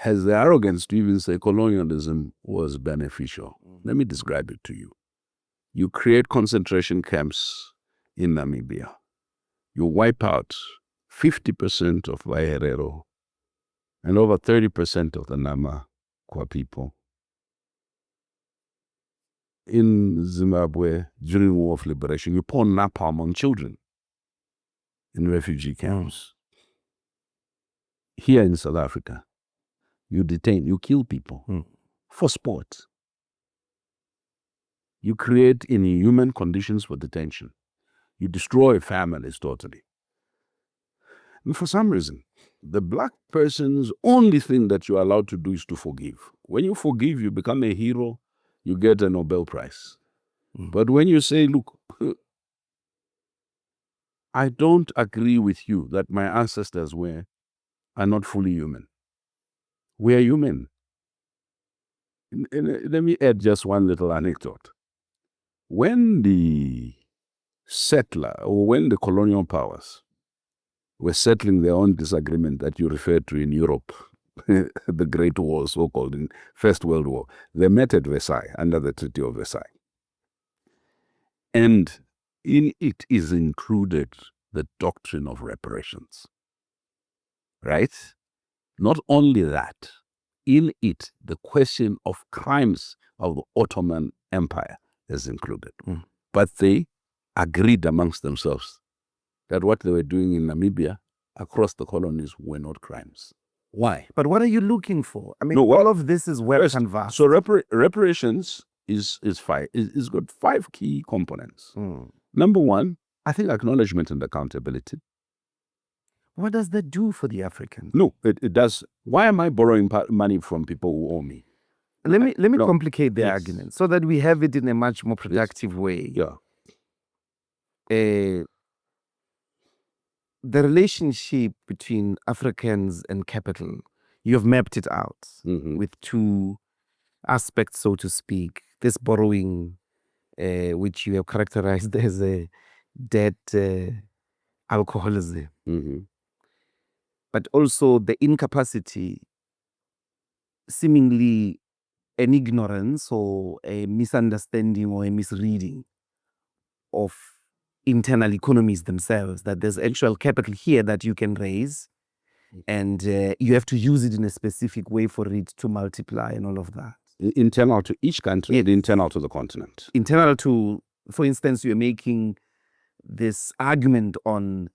Speaker 1: has the arrogance to even say colonialism was beneficial. Let me describe it to you. You create concentration camps in Namibia. You wipe out 50% of Wairero and over 30% of the Namakwa people. In Zimbabwe, during the War of Liberation, you pour napalm on children in refugee camps. Here in South Africa, you detain, you kill people for sport. You create inhuman conditions for detention. You destroy families totally. And for some reason, the black person's only thing that you're allowed to do is to forgive. When you forgive, you become a hero, you get a Nobel Prize. But when you say, look, I don't agree with you that my ancestors are not fully human. We are human. And let me add just one little anecdote. When the settler, or when the colonial powers were settling their own disagreement that you referred to in Europe, the Great War, so-called, in First World War, they met at Versailles, under the Treaty of Versailles. And in it is included the doctrine of reparations. Right? Not only that, in it, the question of crimes of the Ottoman Empire is included. But they agreed amongst themselves that what they were doing in Namibia across the colonies were not crimes. Why?
Speaker 2: But what are you looking for? I mean, all of this is well canvassed.
Speaker 1: So reparations is got 5 key components. Number 1, I think acknowledgement and accountability.
Speaker 2: What does that do for the Africans?
Speaker 1: No, it does. Why am I borrowing money from people who owe me?
Speaker 2: Let me complicate the argument so that we have it in a much more productive way.
Speaker 1: Yeah.
Speaker 2: The relationship between Africans and capital, you have mapped it out with 2 aspects, so to speak. This borrowing, which you have characterized as a debt alcoholism, but also the incapacity, seemingly an ignorance or a misunderstanding or a misreading of internal economies themselves, that there's actual capital here that you can raise and you have to use it in a specific way for it to multiply and all of that.
Speaker 1: Internal to each country and internal to the continent.
Speaker 2: Internal to, for instance, you're making this argument on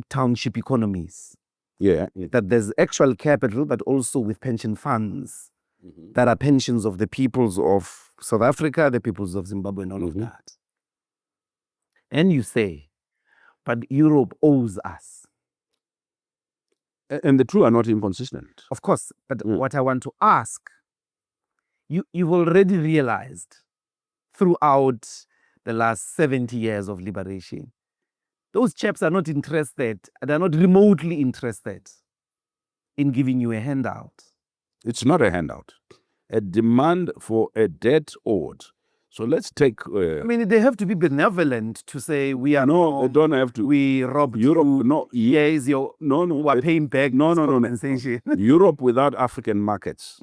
Speaker 2: township economies. That there's actual capital, but also with pension funds that are pensions of the peoples of South Africa, the peoples of Zimbabwe, and all of that. And you say, but Europe owes us.
Speaker 1: And the two are not inconsistent.
Speaker 2: Of course, but what I want to ask, you've already realized throughout the last 70 years of liberation, those chaps are not interested, they're not remotely interested in giving you a handout.
Speaker 1: It's not a handout. A demand for a debt owed. So let's take...
Speaker 2: I mean, they have to be benevolent to say, we are...
Speaker 1: No, they don't have to.
Speaker 2: We robbed
Speaker 1: Europe,
Speaker 2: you.
Speaker 1: no.
Speaker 2: Yes, we're paying back compensation.
Speaker 1: Europe without African markets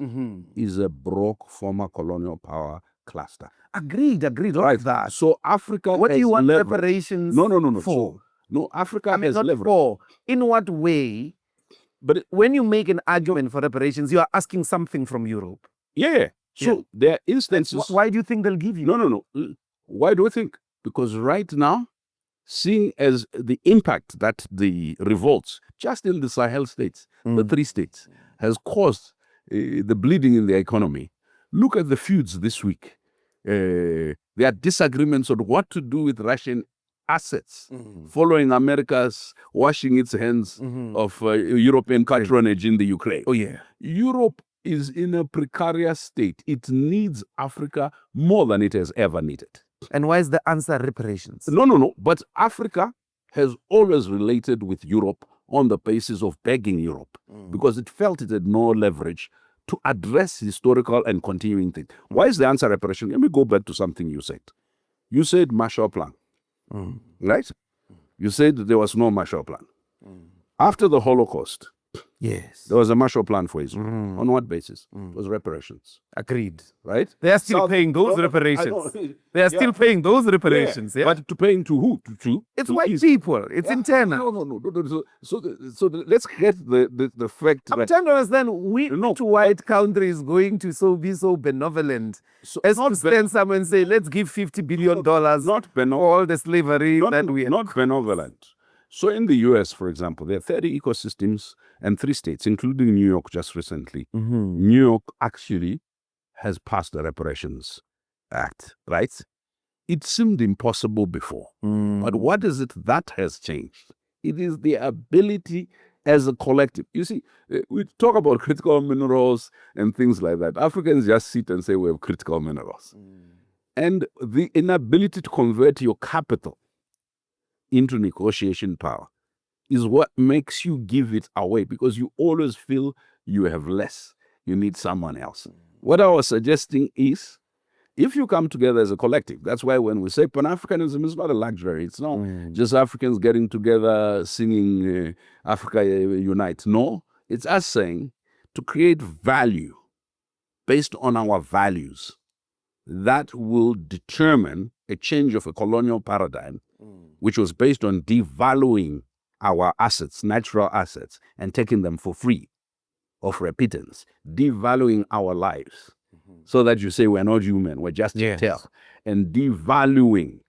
Speaker 1: is a broke former colonial power cluster.
Speaker 2: Agreed, right. That.
Speaker 1: So Africa
Speaker 2: what do you want
Speaker 1: leverage.
Speaker 2: Reparations
Speaker 1: No.
Speaker 2: for?
Speaker 1: No, Africa has
Speaker 2: not
Speaker 1: leverage.
Speaker 2: For. In what way? But when you make an argument for reparations, you are asking something from Europe.
Speaker 1: Yeah. So there are instances...
Speaker 2: Why do you think they'll give you?
Speaker 1: No. Why do I think? Because right now, seeing as the impact that the revolts, just in the Sahel states, the 3 states, has caused the bleeding in the economy, look at the feuds this week. There are disagreements on what to do with Russian assets following America's washing its hands of European patronage in the Ukraine.
Speaker 2: Oh, yeah.
Speaker 1: Europe is in a precarious state. It needs Africa more than it has ever needed.
Speaker 2: And why is the answer reparations?
Speaker 1: No. But Africa has always related with Europe on the basis of begging Europe because it felt it had no leverage to address historical and continuing things. Why is the answer reparation? Let me go back to something you said. You said Marshall Plan, right? You said that there was no Marshall Plan. After the Holocaust,
Speaker 2: yes,
Speaker 1: there was a Marshall Plan for Israel. On what basis? It was reparations.
Speaker 2: Agreed.
Speaker 1: Right?
Speaker 2: They are still paying those reparations. They are still paying those reparations. Yeah.
Speaker 1: But to paying to who?
Speaker 2: It's white people. It's internal.
Speaker 1: No. So let's get the fact.
Speaker 2: I'm trying to understand which white country is going to be so benevolent as to stand somewhere and say, let's give $50 billion for all the slavery that we have.
Speaker 1: Not benevolent. So in the US, for example, there are 30 ecosystems and 3 states, including New York just recently. New York actually has passed the Reparations Act, right? It seemed impossible before. But what is it that has changed? It is the ability as a collective. You see, we talk about critical minerals and things like that. Africans just sit and say we have critical minerals. And the inability to convert your capital into negotiation power is what makes you give it away, because you always feel you have less. You need someone else. What I was suggesting is, if you come together as a collective, that's why when we say Pan-Africanism, it's not a luxury. It's not just Africans getting together singing Africa Unite. No, it's us saying to create value based on our values that will determine a change of a colonial paradigm which was based on devaluing our assets, natural assets, and taking them for free of repittance, devaluing our lives, so that you say we're not human, we're just a tail, and devaluing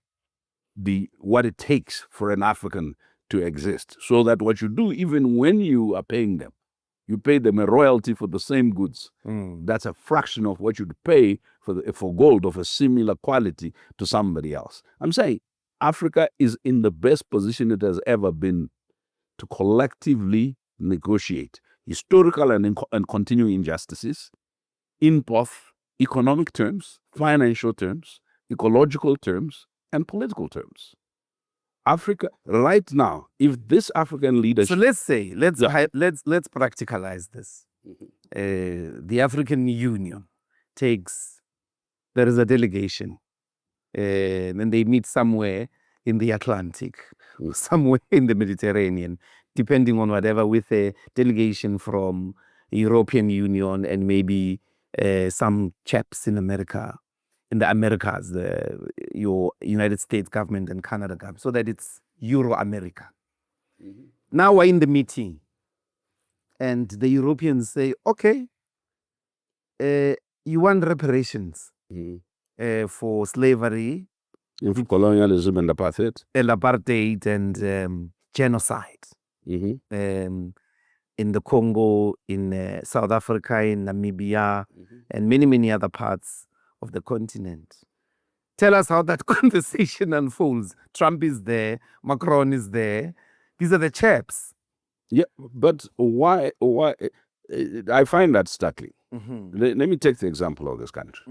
Speaker 1: what it takes for an African to exist, so that what you do, even when you are paying them, you pay them a royalty for the same goods. That's a fraction of what you'd pay for gold of a similar quality to somebody else. I'm saying Africa is in the best position it has ever been to collectively negotiate historical and continuing injustices in both economic terms, financial terms, ecological terms, and political terms. Africa right now, if this African leadership...
Speaker 2: So let's say, let's practicalize this. The African Union there is a delegation, and they meet somewhere in the Atlantic, somewhere in the Mediterranean, depending on whatever, with a delegation from the European Union and maybe some chaps in America, in the Americas, your United States government and Canada government, so that it's Euro-America. Now we're in the meeting, and the Europeans say, okay, you want reparations for slavery,
Speaker 1: for colonialism and
Speaker 2: apartheid and genocide in the Congo, in South Africa, in Namibia, and many, many other parts of the continent. Tell us how that conversation unfolds. Trump is there, Macron is there. These are the chaps.
Speaker 1: Yeah, but why? I find that startling. Let me take the example of this country.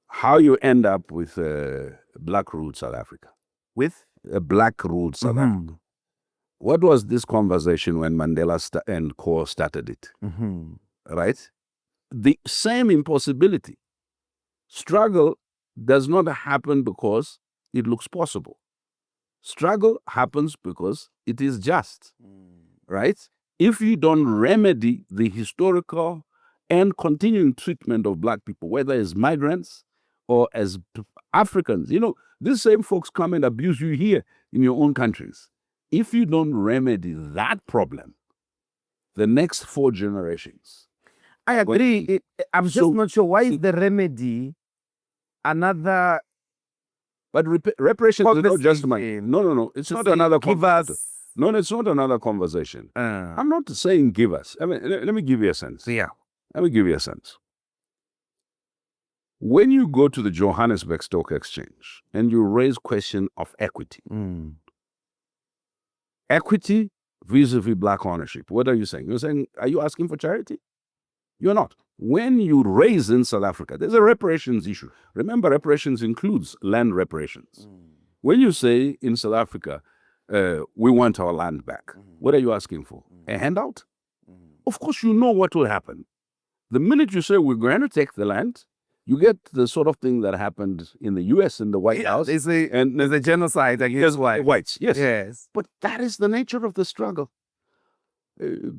Speaker 1: How you end up with black ruled South Africa.
Speaker 2: With?
Speaker 1: A black ruled South Africa. What was this conversation when Mandela and Co. started it? Right? The same impossibility. Struggle does not happen because it looks possible. Struggle happens because it is just. Right? If you don't remedy the historical and continuing treatment of black people, whether as migrants or as Africans, these same folks come and abuse you here in your own countries. If you don't remedy that problem, the next 4 generations...
Speaker 2: I agree. I'm just not sure why is the remedy another...
Speaker 1: But reparations is not just money. No. It's not another conversation. No, it's not another conversation. I'm not saying give us. I mean, let me give you a sense.
Speaker 2: Yeah.
Speaker 1: Let me give you a sense. When you go to the Johannesburg Stock Exchange and you raise question of equity, equity vis-a-vis black ownership, what are you saying? You're saying, are you asking for charity? You're not. When you raise in South Africa, there's a reparations issue. Remember, reparations includes land reparations. When you say in South Africa, we want our land back, what are you asking for? A handout? Of course, you know what will happen. The minute you say we're going to take the land, you get the sort of thing that happened in the U.S. in the White House.
Speaker 2: There's a genocide against
Speaker 1: whites. Yes. But that is the nature of the struggle.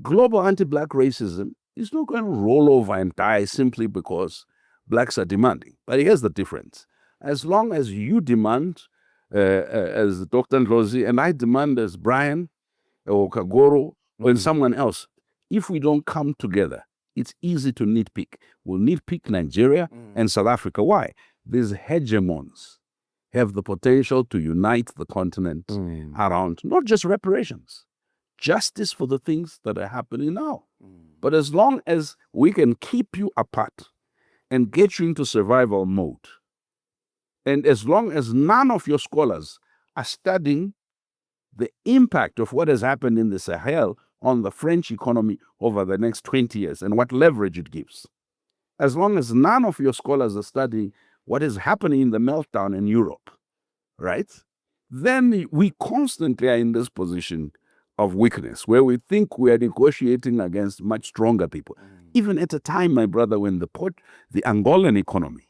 Speaker 1: Global anti-black racism is not going to roll over and die simply because blacks are demanding. But here's the difference. As long as you demand, as Dr. Ndlozi, and I demand as Brian or Kagoro or someone else, if we don't come together, it's easy to nitpick. We'll nitpick Nigeria and South Africa. Why? These hegemons have the potential to unite the continent around not just reparations, justice for the things that are happening now. But as long as we can keep you apart and get you into survival mode, and as long as none of your scholars are studying the impact of what has happened in the Sahel on the French economy over the next 20 years and what leverage it gives, as long as none of your scholars are studying what is happening in the meltdown in Europe, right? Then we constantly are in this position of weakness where we think we are negotiating against much stronger people. Even at a time, my brother, when the Angolan economy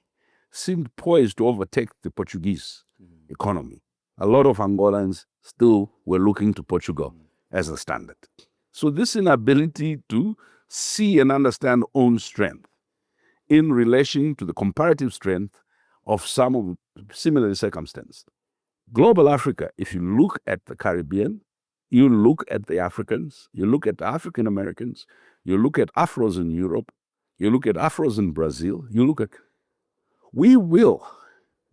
Speaker 1: seemed poised to overtake the Portuguese economy, a lot of Angolans still were looking to Portugal as a standard. So this inability to see and understand own strength in relation to the comparative strength of some of similarly circumstanced, Global Africa, if you look at the Caribbean, you look at the Africans, you look at the African Americans, you look at Afros in Europe, you look at Afros in Brazil, we will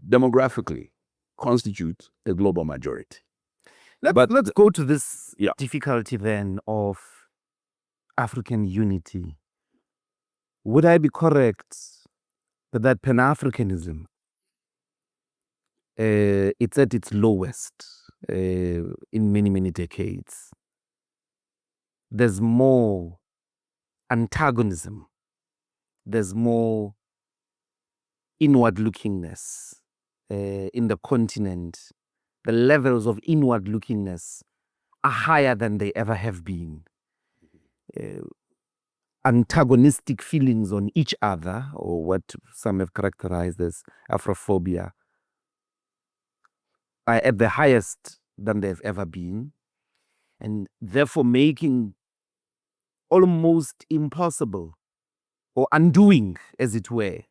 Speaker 1: demographically constitute a global majority.
Speaker 2: Let's go to this difficulty then of African unity. Would I be correct that Pan-Africanism, it's at its lowest in many, many decades? There's more antagonism. There's more inward-lookingness in the continent. The levels of inward-lookingness are higher than they ever have been. Antagonistic feelings on each other, or what some have characterized as Afrophobia, are at the highest than they've ever been, and therefore making almost impossible, or undoing, as it were,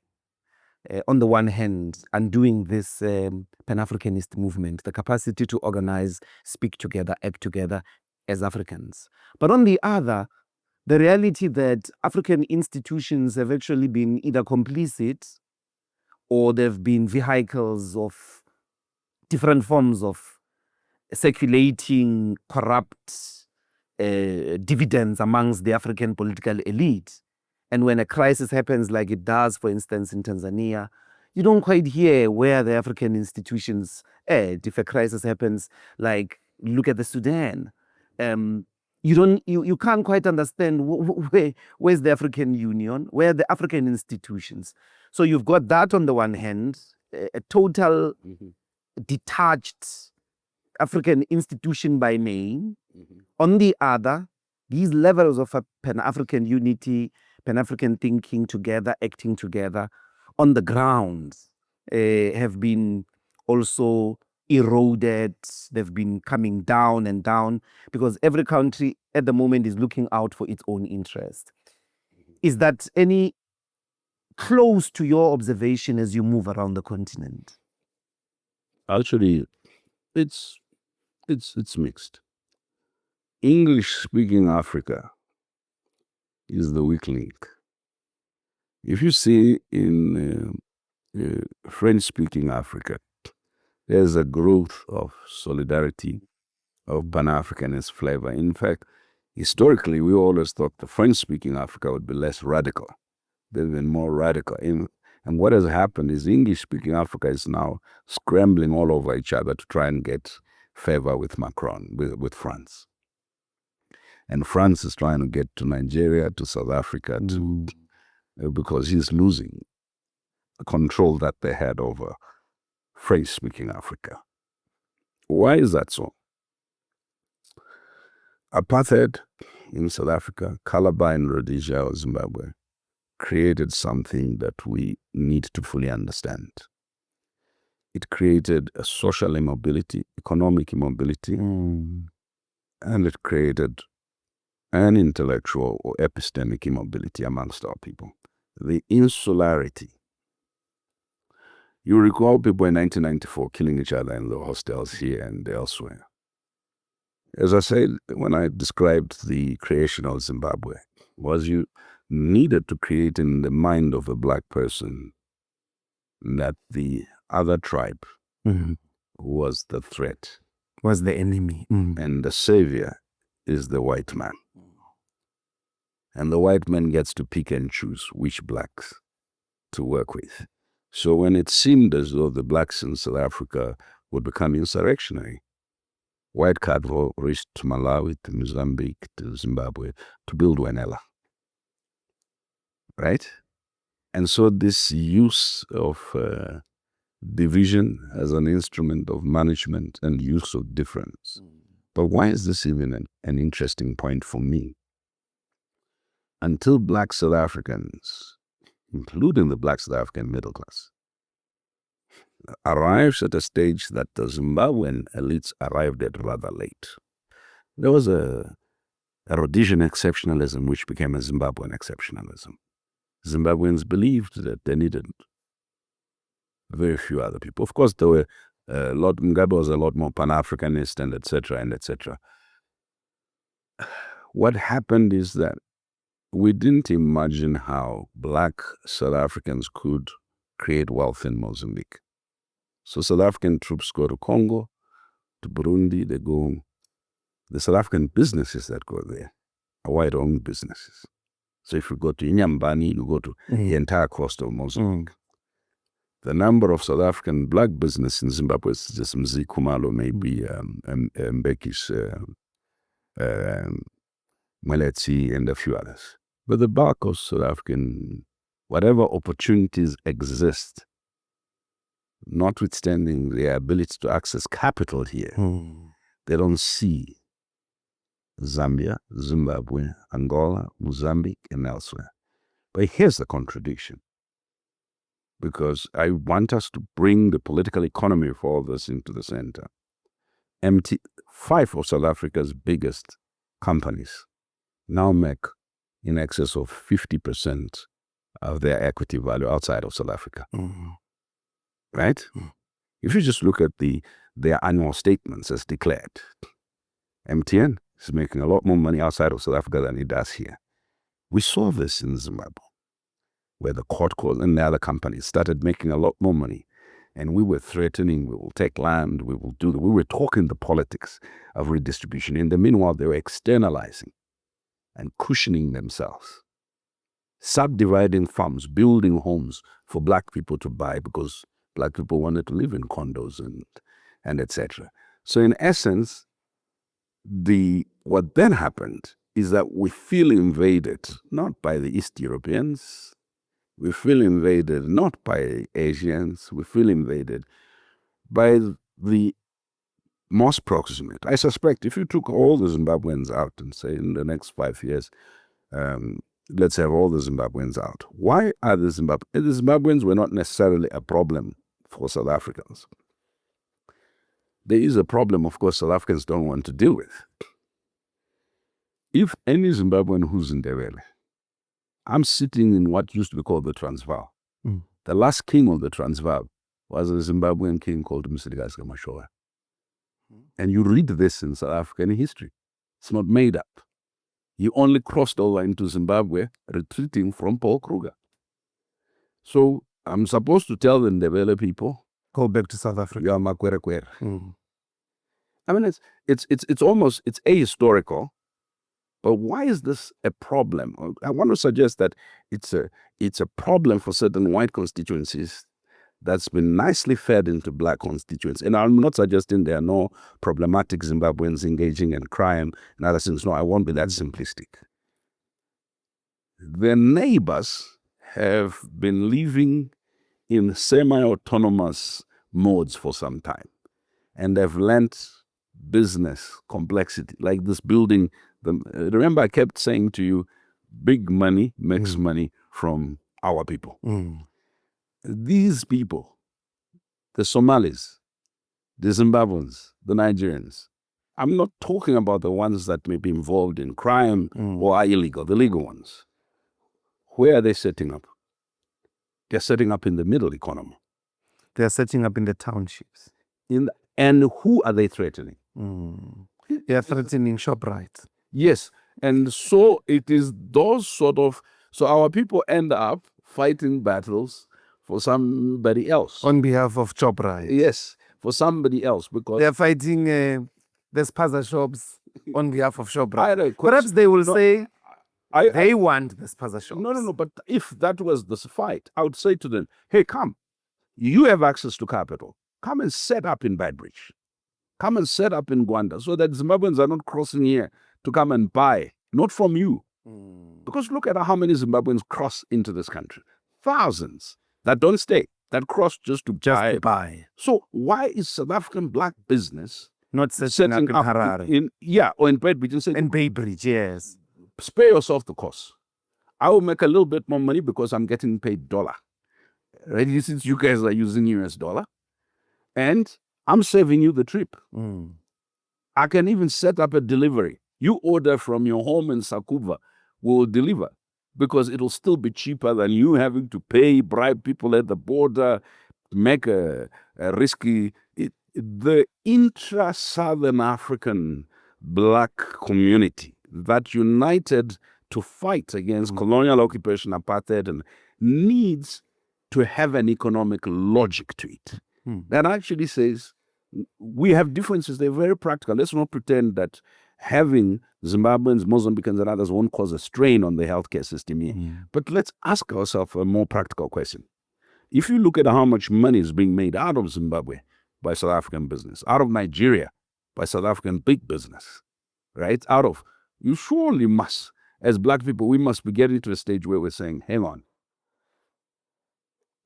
Speaker 2: on the one hand, undoing this Pan-Africanist movement, the capacity to organize, speak together, act together as Africans. But on the other, the reality that African institutions have actually been either complicit or they've been vehicles of different forms of circulating corrupt dividends amongst the African political elite. And when a crisis happens like it does, for instance, in Tanzania, you don't quite hear where the African institutions add. If a crisis happens, like look at the Sudan, you can't quite understand where's the African Union, where are the African institutions. So you've got that on the one hand, a total detached African institution by name. On the other, these levels of Pan-African unity, Pan-African thinking together, acting together on the ground have been also eroded. They've been coming down and down because every country at the moment is looking out for its own interest. Is that any close to your observation as you move around the continent?
Speaker 1: Actually, it's mixed. English-speaking Africa is the weak link. If you see in French-speaking Africa, there's a growth of solidarity, of Pan-Africanist flavor. In fact, historically, we always thought the French-speaking Africa would be less radical. They've been more radical. And what has happened is English-speaking Africa is now scrambling all over each other to try and get favor with Macron, with France. And France is trying to get to Nigeria, to South Africa, because he's losing the control that they had over French-speaking Africa. Why is that so? Apartheid in South Africa, Calabar in Rhodesia or Zimbabwe, created something that we need to fully understand. It created a social immobility, economic immobility, and it created an intellectual or epistemic immobility amongst our people. The insularity. You recall people in 1994 killing each other in the hostels here and elsewhere. As I said, when I described the creation of Zimbabwe, was you needed to create in the mind of a black person that the other tribe was the threat.
Speaker 2: Was the enemy.
Speaker 1: And the savior is the white man. And the white man gets to pick and choose which blacks to work with. So when it seemed as though the blacks in South Africa would become insurrectionary, white capital reached to Malawi, to Mozambique, to Zimbabwe to build Wenela. Right? And so this use of division as an instrument of management and use of difference. But why is this even an interesting point for me? Until black South Africans, including the black South African middle class, arrives at a stage that the Zimbabwean elites arrived at rather late. There was a Rhodesian exceptionalism which became a Zimbabwean exceptionalism. Zimbabweans believed that they needed very few other people. Of course, there were Mugabe was a lot more Pan-Africanist and etc. and etc. What happened is that we didn't imagine how Black South Africans could create wealth in Mozambique. So South African troops go to Congo, to Burundi, they go. The South African businesses that go there are white-owned businesses. So if you go to Inyambani, you go to the entire coast of Mozambique. The number of South African Black business in Zimbabwe is just Mzikumalo, maybe Mbeki's, Mweletsi, and a few others. But the bulk of South African, whatever opportunities exist, notwithstanding their ability to access capital here, they don't see Zambia, Zimbabwe, Angola, Mozambique, and elsewhere. But here's the contradiction. Because I want us to bring the political economy for all this into the center. 5 of South Africa's biggest companies now make in excess of 50% of their equity value outside of South Africa. Right? If you just look at their annual statements as declared, MTN is making a lot more money outside of South Africa than it does here. We saw this in Zimbabwe, where the court called and the other companies started making a lot more money. And we were threatening, we will take land, we were talking the politics of redistribution. In the meanwhile, they were externalizing and cushioning themselves, subdividing farms, building homes for Black people to buy because Black people wanted to live in condos and etc. So in essence, what then happened is that we feel invaded, not by the East Europeans, we feel invaded not by Asians, we feel invaded by the most proximate. I suspect if you took all the Zimbabweans out and say in the next 5 years, let's have all the Zimbabweans out. Why are the Zimbabweans were not necessarily a problem for South Africans. There is a problem, of course, South Africans don't want to deal with. If any Zimbabwean who's in Ndebele, I'm sitting in what used to be called the Transvaal. The last king of the Transvaal was a Zimbabwean king called Msiligas Mashoa. And you read this in South African history. It's not made up. He only crossed over into Zimbabwe, retreating from Paul Kruger. So I'm supposed to tell the Ndebele people,
Speaker 2: go back to South Africa.
Speaker 1: You are Makwerekwere. I mean, it's almost, it's ahistorical. But why is this a problem? I want to suggest that it's a problem for certain white constituencies that's been nicely fed into Black constituents. And I'm not suggesting there are no problematic Zimbabweans engaging in crime and other things. No, I won't be that simplistic. Their neighbors have been living in semi-autonomous modes for some time. And they've learnt business complexity, like this building. Remember, I kept saying to you, big money makes money from our people. These people, the Somalis, the Zimbabweans, the Nigerians, I'm not talking about the ones that may be involved in crime or are illegal, the legal ones. Where are they setting up? They're setting up in the middle economy.
Speaker 2: They're setting up in the townships.
Speaker 1: And who are they threatening?
Speaker 2: They're threatening ShopRite.
Speaker 1: Yes. And so it is those sort of, so our people end up fighting battles for somebody else.
Speaker 2: On behalf of ShopRite.
Speaker 1: Yes, for somebody else. Because
Speaker 2: they're fighting the spaza shops on behalf of ShopRite. Perhaps they will say they want the spaza shops.
Speaker 1: No, but if that was the fight, I would say to them, hey, come. You have access to capital. Come and set up in Badbridge. Come and set up in Gwanda so that Zimbabweans are not crossing here to come and buy, not from you. Because look at how many Zimbabweans cross into this country. Thousands that don't stay, that cross just to buy. So why is South African Black business
Speaker 2: not setting up in Harare?
Speaker 1: Or in Badbridge.
Speaker 2: In Badbridge, yes.
Speaker 1: Spare yourself the cost. I will make a little bit more money because I'm getting paid dollar. Right? Since you guys are using US dollar. And I'm saving you the trip. I can even set up a delivery. You order from your home in Sakuva, we'll deliver because it'll still be cheaper than you having to bribe people at the border, make a risky. the intra-Southern African black community that united to fight against colonial occupation, apartheid, and needs to have an economic logic to it. That actually says we have differences. They're very practical. Let's not pretend that having Zimbabweans, Mozambicans, and others won't cause a strain on the healthcare system here. But let's ask ourselves a more practical question. If you look at how much money is being made out of Zimbabwe by South African business, out of Nigeria by South African big business, right? You surely must, as black people, we must be getting to a stage where we're saying, hang on,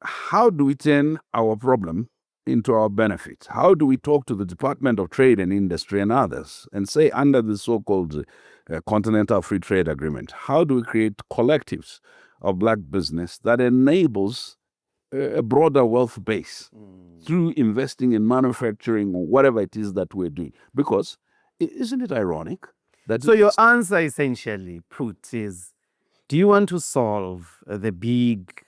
Speaker 1: how do we turn our problem into our benefit? How do we talk to the Department of Trade and Industry and others and say, under the so-called Continental Free Trade Agreement, how do we create collectives of black business that enables a broader wealth base through investing in manufacturing or whatever it is that we're doing? Because isn't it ironic that...
Speaker 2: So your answer essentially, Prut, is, do you want to solve the big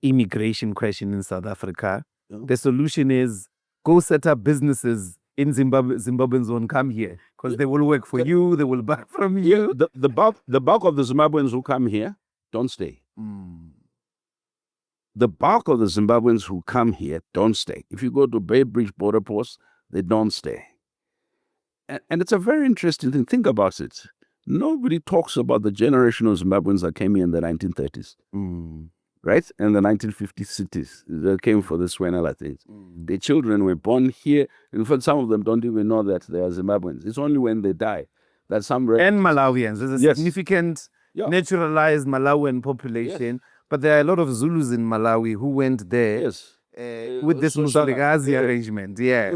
Speaker 2: immigration question in South Africa? The solution is go set up businesses in Zimbabwe. Zimbabweans won't come here because they will work for you, they will buy from you.
Speaker 1: The bulk of the Zimbabweans who come here don't stay. The bulk of the Zimbabweans who come here don't stay. If you go to Bay Bridge border post, they don't stay. And it's a very interesting thing. Think about it. Nobody talks about the generation of Zimbabweans that came here in the 1930s. Right? In the 1950 cities that came for the Swenela things. The children were born here. In fact, some of them don't even know that they are Zimbabweans. It's only when they die that some...
Speaker 2: And Malawians. There's a significant naturalized Malawian population, but there are a lot of Zulus in Malawi who went there with this Musligazi arrangement. Yes.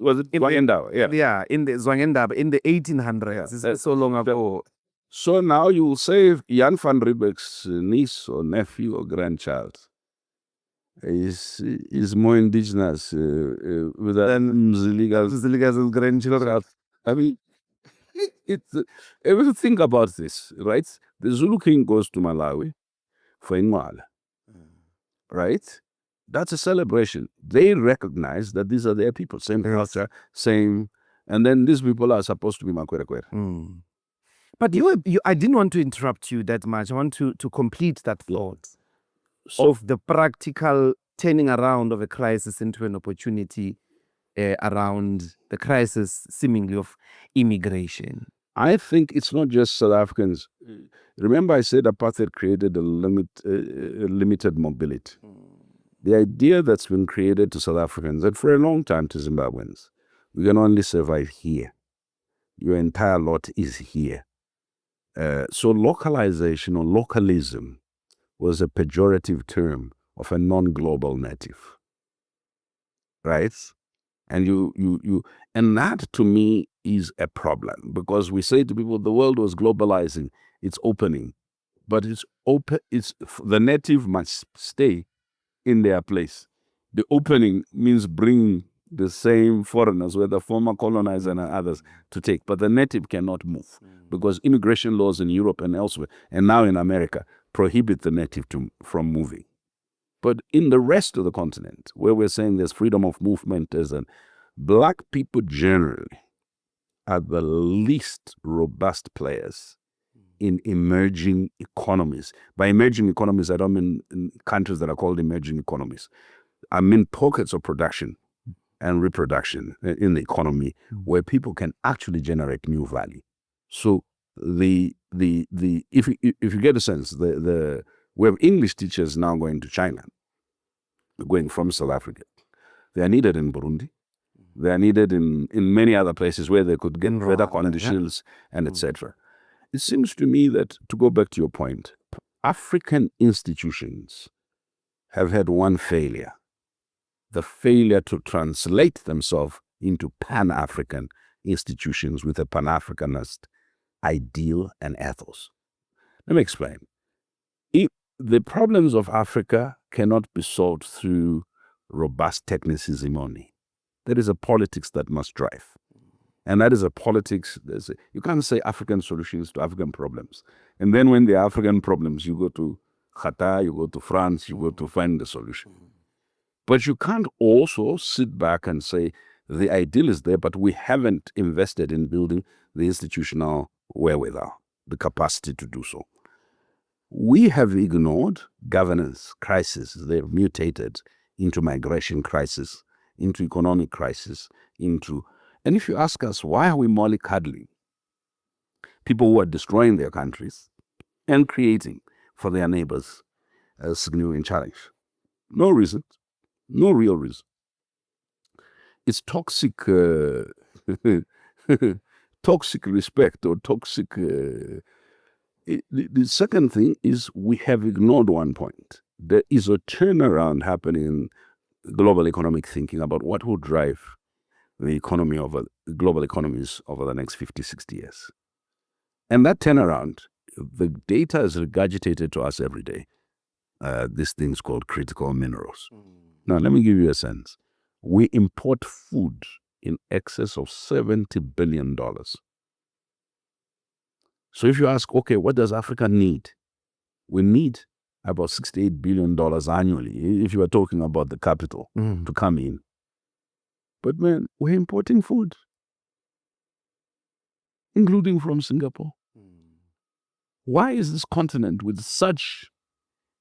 Speaker 1: Was it Zwangendaba?
Speaker 2: Yeah, in the Zwangendaba, in the 1800s. It's so long ago.
Speaker 1: So now you will say Jan van Riebeck's niece or nephew or grandchild is more indigenous than
Speaker 2: Mziliga's grandchildren.
Speaker 1: I mean, if you think about this, right? The Zulu king goes to Malawi for Ingwala, right? That's a celebration. They recognize that these are their people, same culture, same, and then these people are supposed to be Makwerekwere.
Speaker 2: But I didn't want to interrupt you that much. I want to complete that thought of the practical turning around of a crisis into an opportunity around the crisis seemingly of immigration.
Speaker 1: I think it's not just South Africans. Remember I said apartheid created a limited mobility. The idea that's been created to South Africans and for a long time to Zimbabweans, we can only survive here. Your entire lot is here. So localization or localism was a pejorative term of a non-global native, right? And and that to me is a problem, because we say to people the world was globalizing, it's opening, but it's open. The native must stay in their place. The opening means bringing the same foreigners, whether former colonizers and others, to take. But the native cannot move because immigration laws in Europe and elsewhere, and now in America, prohibit the native from moving. But in the rest of the continent, where we're saying there's freedom of movement, black people generally are the least robust players in emerging economies. By emerging economies, I don't mean in countries that are called emerging economies. I mean pockets of production and reproduction in the economy where people can actually generate new value. So if you get a sense, we have English teachers now going to China, going from South Africa. They are needed in Burundi. They are needed in many other places where they could get better conditions and etc. It seems to me that, to go back to your point, African institutions have had one failure: the failure to translate themselves into Pan-African institutions with a Pan-Africanist ideal and ethos. Let me explain. The problems of Africa cannot be solved through robust technicism only. There is a politics that must drive. And that is a politics. You can't say African solutions to African problems. And then when there are African problems, you go to Qatar, you go to France, you go to find the solution. But you can't also sit back and say the ideal is there, but we haven't invested in building the institutional wherewithal, the capacity to do so. We have ignored governance crisis. They've mutated into migration crisis, into economic crisis, and if you ask us, why are we mollycoddling people who are destroying their countries and creating for their neighbors a significant challenge? No reason, no real reason. It's toxic, toxic respect or toxic. The second thing is we have ignored one point. There is a turnaround happening in global economic thinking about what will drive the economy over the global economies over the next 50, 60 years. And that turnaround, the data is regurgitated to us every day. This thing's called critical minerals. Now, let me give you a sense. We import food in excess of $70 billion. So if you ask, okay, what does Africa need? We need about $68 billion annually, if you are talking about the capital to come in. But man, we're importing food, including from Singapore. Why is this continent with such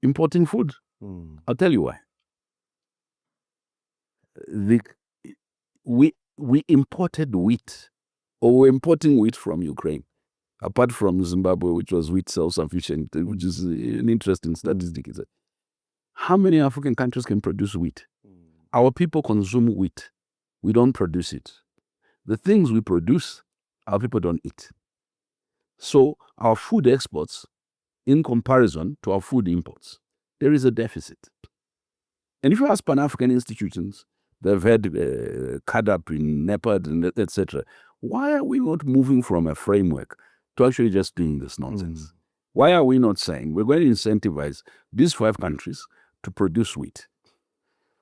Speaker 1: importing food? I'll tell you why. We imported wheat, or we're importing wheat from Ukraine, apart from Zimbabwe, which was wheat self-sufficient, which is an interesting statistic. Is that how many African countries can produce wheat? Our people consume wheat. We don't produce it. The things we produce, our people don't eat. So our food exports, in comparison to our food imports, there is a deficit. And if you ask Pan-African institutions, they've had CADAP in NEPAD, and etc. Why are we not moving from a framework to actually just doing this nonsense? Why are we not saying we're going to incentivize these 5 countries to produce wheat?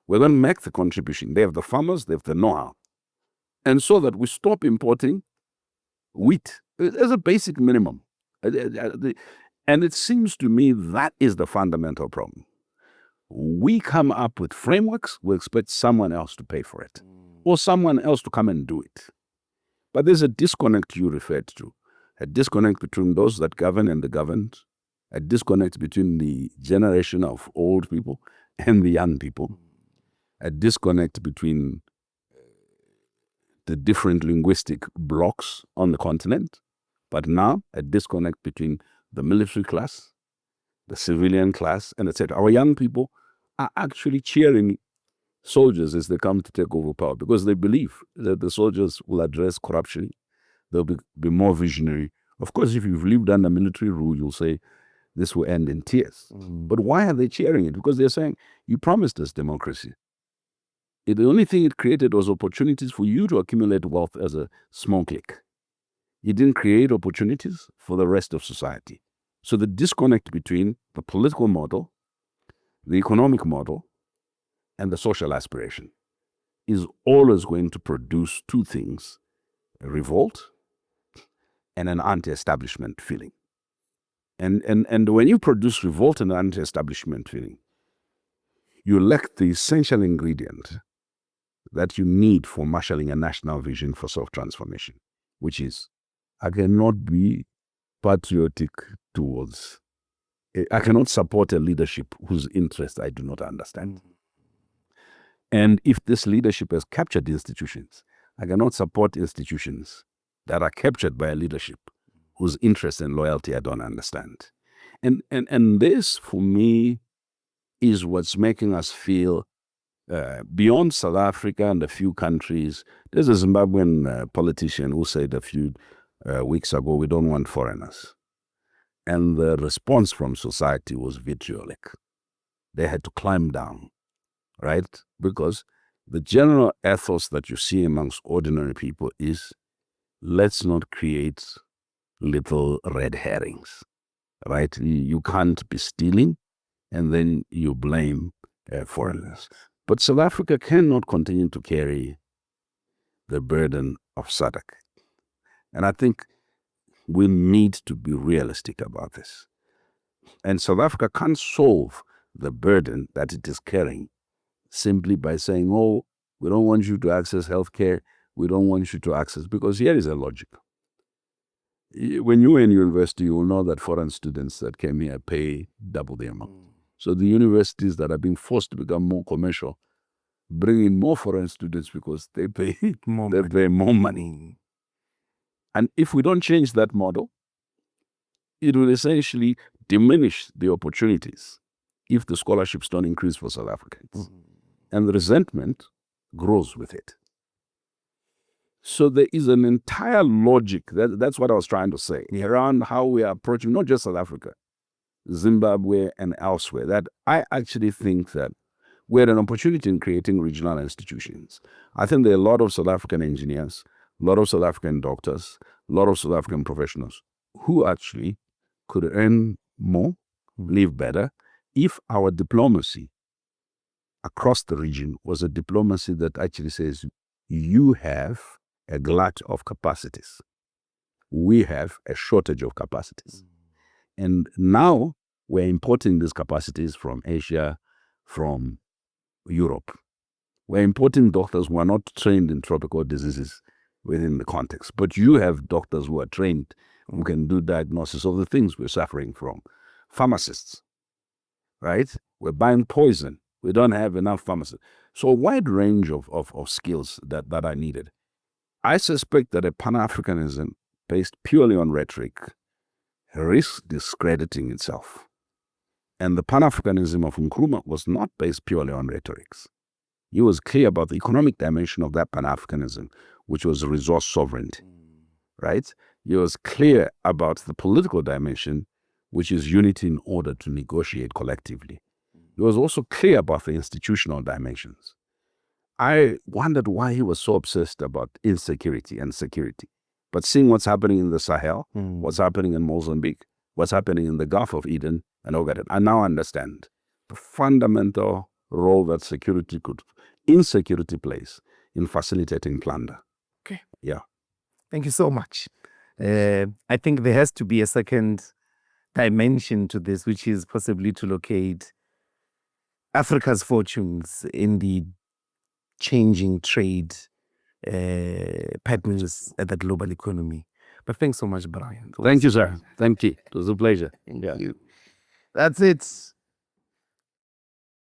Speaker 1: We're going to make the contribution. They have the farmers, they have the know-how. And so that we stop importing wheat as a basic minimum. And it seems to me that is the fundamental problem. We come up with frameworks, we expect someone else to pay for it, or someone else to come and do it. But there's a disconnect you referred to, a disconnect between those that govern and the governed, a disconnect between the generation of old people and the young people, a disconnect between the different linguistic blocks on the continent, but now a disconnect between the military class, the civilian class, and etc. Our young people are actually cheering soldiers as they come to take over power because they believe that the soldiers will address corruption. They'll be more visionary. Of course, if you've lived under military rule, you'll say this will end in tears. But why are they cheering it? Because they're saying, you promised us democracy. The only thing it created was opportunities for you to accumulate wealth as a small clique. It didn't create opportunities for the rest of society. So the disconnect between the political model, the economic model, and the social aspiration is always going to produce 2 things: a revolt and an anti-establishment feeling. And when you produce revolt and anti-establishment feeling, you lack the essential ingredient that you need for marshalling a national vision for self-transformation, which is, I cannot be patriotic towards, I cannot support a leadership whose interest I do not understand. And if this leadership has captured institutions, I cannot support institutions that are captured by a leadership whose interest and loyalty I don't understand. And this, for me, is what's making us feel, beyond South Africa and a few countries. There's a Zimbabwean politician who said a few weeks ago, we don't want foreigners. And the response from society was vitriolic. They had to climb down, right? Because the general ethos that you see amongst ordinary people is, let's not create little red herrings, right? You can't be stealing and then you blame foreigners. But South Africa cannot continue to carry the burden of SADC. And I think we need to be realistic about this. And South Africa can't solve the burden that it is carrying simply by saying, oh, we don't want you to access healthcare, we don't want you to access, because here is a logic. When you were in university, you will know that foreign students that came here pay double the amount. So the universities that are being forced to become more commercial bring in more foreign students because they pay more money. And if we don't change that model, it will essentially diminish the opportunities if the scholarships don't increase for South Africans. And the resentment grows with it. So there is an entire logic, that's what I was trying to say, around how we are approaching not just South Africa, Zimbabwe and elsewhere, that I actually think that we had an opportunity in creating regional institutions. I think there are a lot of South African engineers, a lot of South African doctors, a lot of South African professionals who actually could earn more, live better, if our diplomacy across the region was a diplomacy that actually says, you have a glut of capacities. We have a shortage of capacities. And now we're importing these capacities from Asia, from Europe. We're importing doctors who are not trained in tropical diseases within the context. But you have doctors who are trained, who can do diagnosis of the things we're suffering from. Pharmacists, right? We're buying poison. We don't have enough pharmacists. So a wide range of skills that are needed. I suspect that a Pan-Africanism based purely on rhetoric risks discrediting itself. And the Pan-Africanism of Nkrumah was not based purely on rhetorics. He was clear about the economic dimension of that Pan-Africanism, which was resource sovereignty, right? He was clear about the political dimension, which is unity in order to negotiate collectively. He was also clear about the institutional dimensions. I wondered why he was so obsessed about insecurity and security. But seeing what's happening in the Sahel, what's happening in Mozambique, what's happening in the Gulf of Eden, and all that, I now understand the fundamental role that insecurity plays in facilitating plunder.
Speaker 2: Okay.
Speaker 1: Yeah.
Speaker 2: Thank you so much. I think there has to be a second dimension to this, which is possibly to locate Africa's fortunes in the changing trade patterns at the global economy. But thanks so much, Brian.
Speaker 1: Thank you, sir. Thank you. It was a pleasure.
Speaker 2: Thank you. That's it.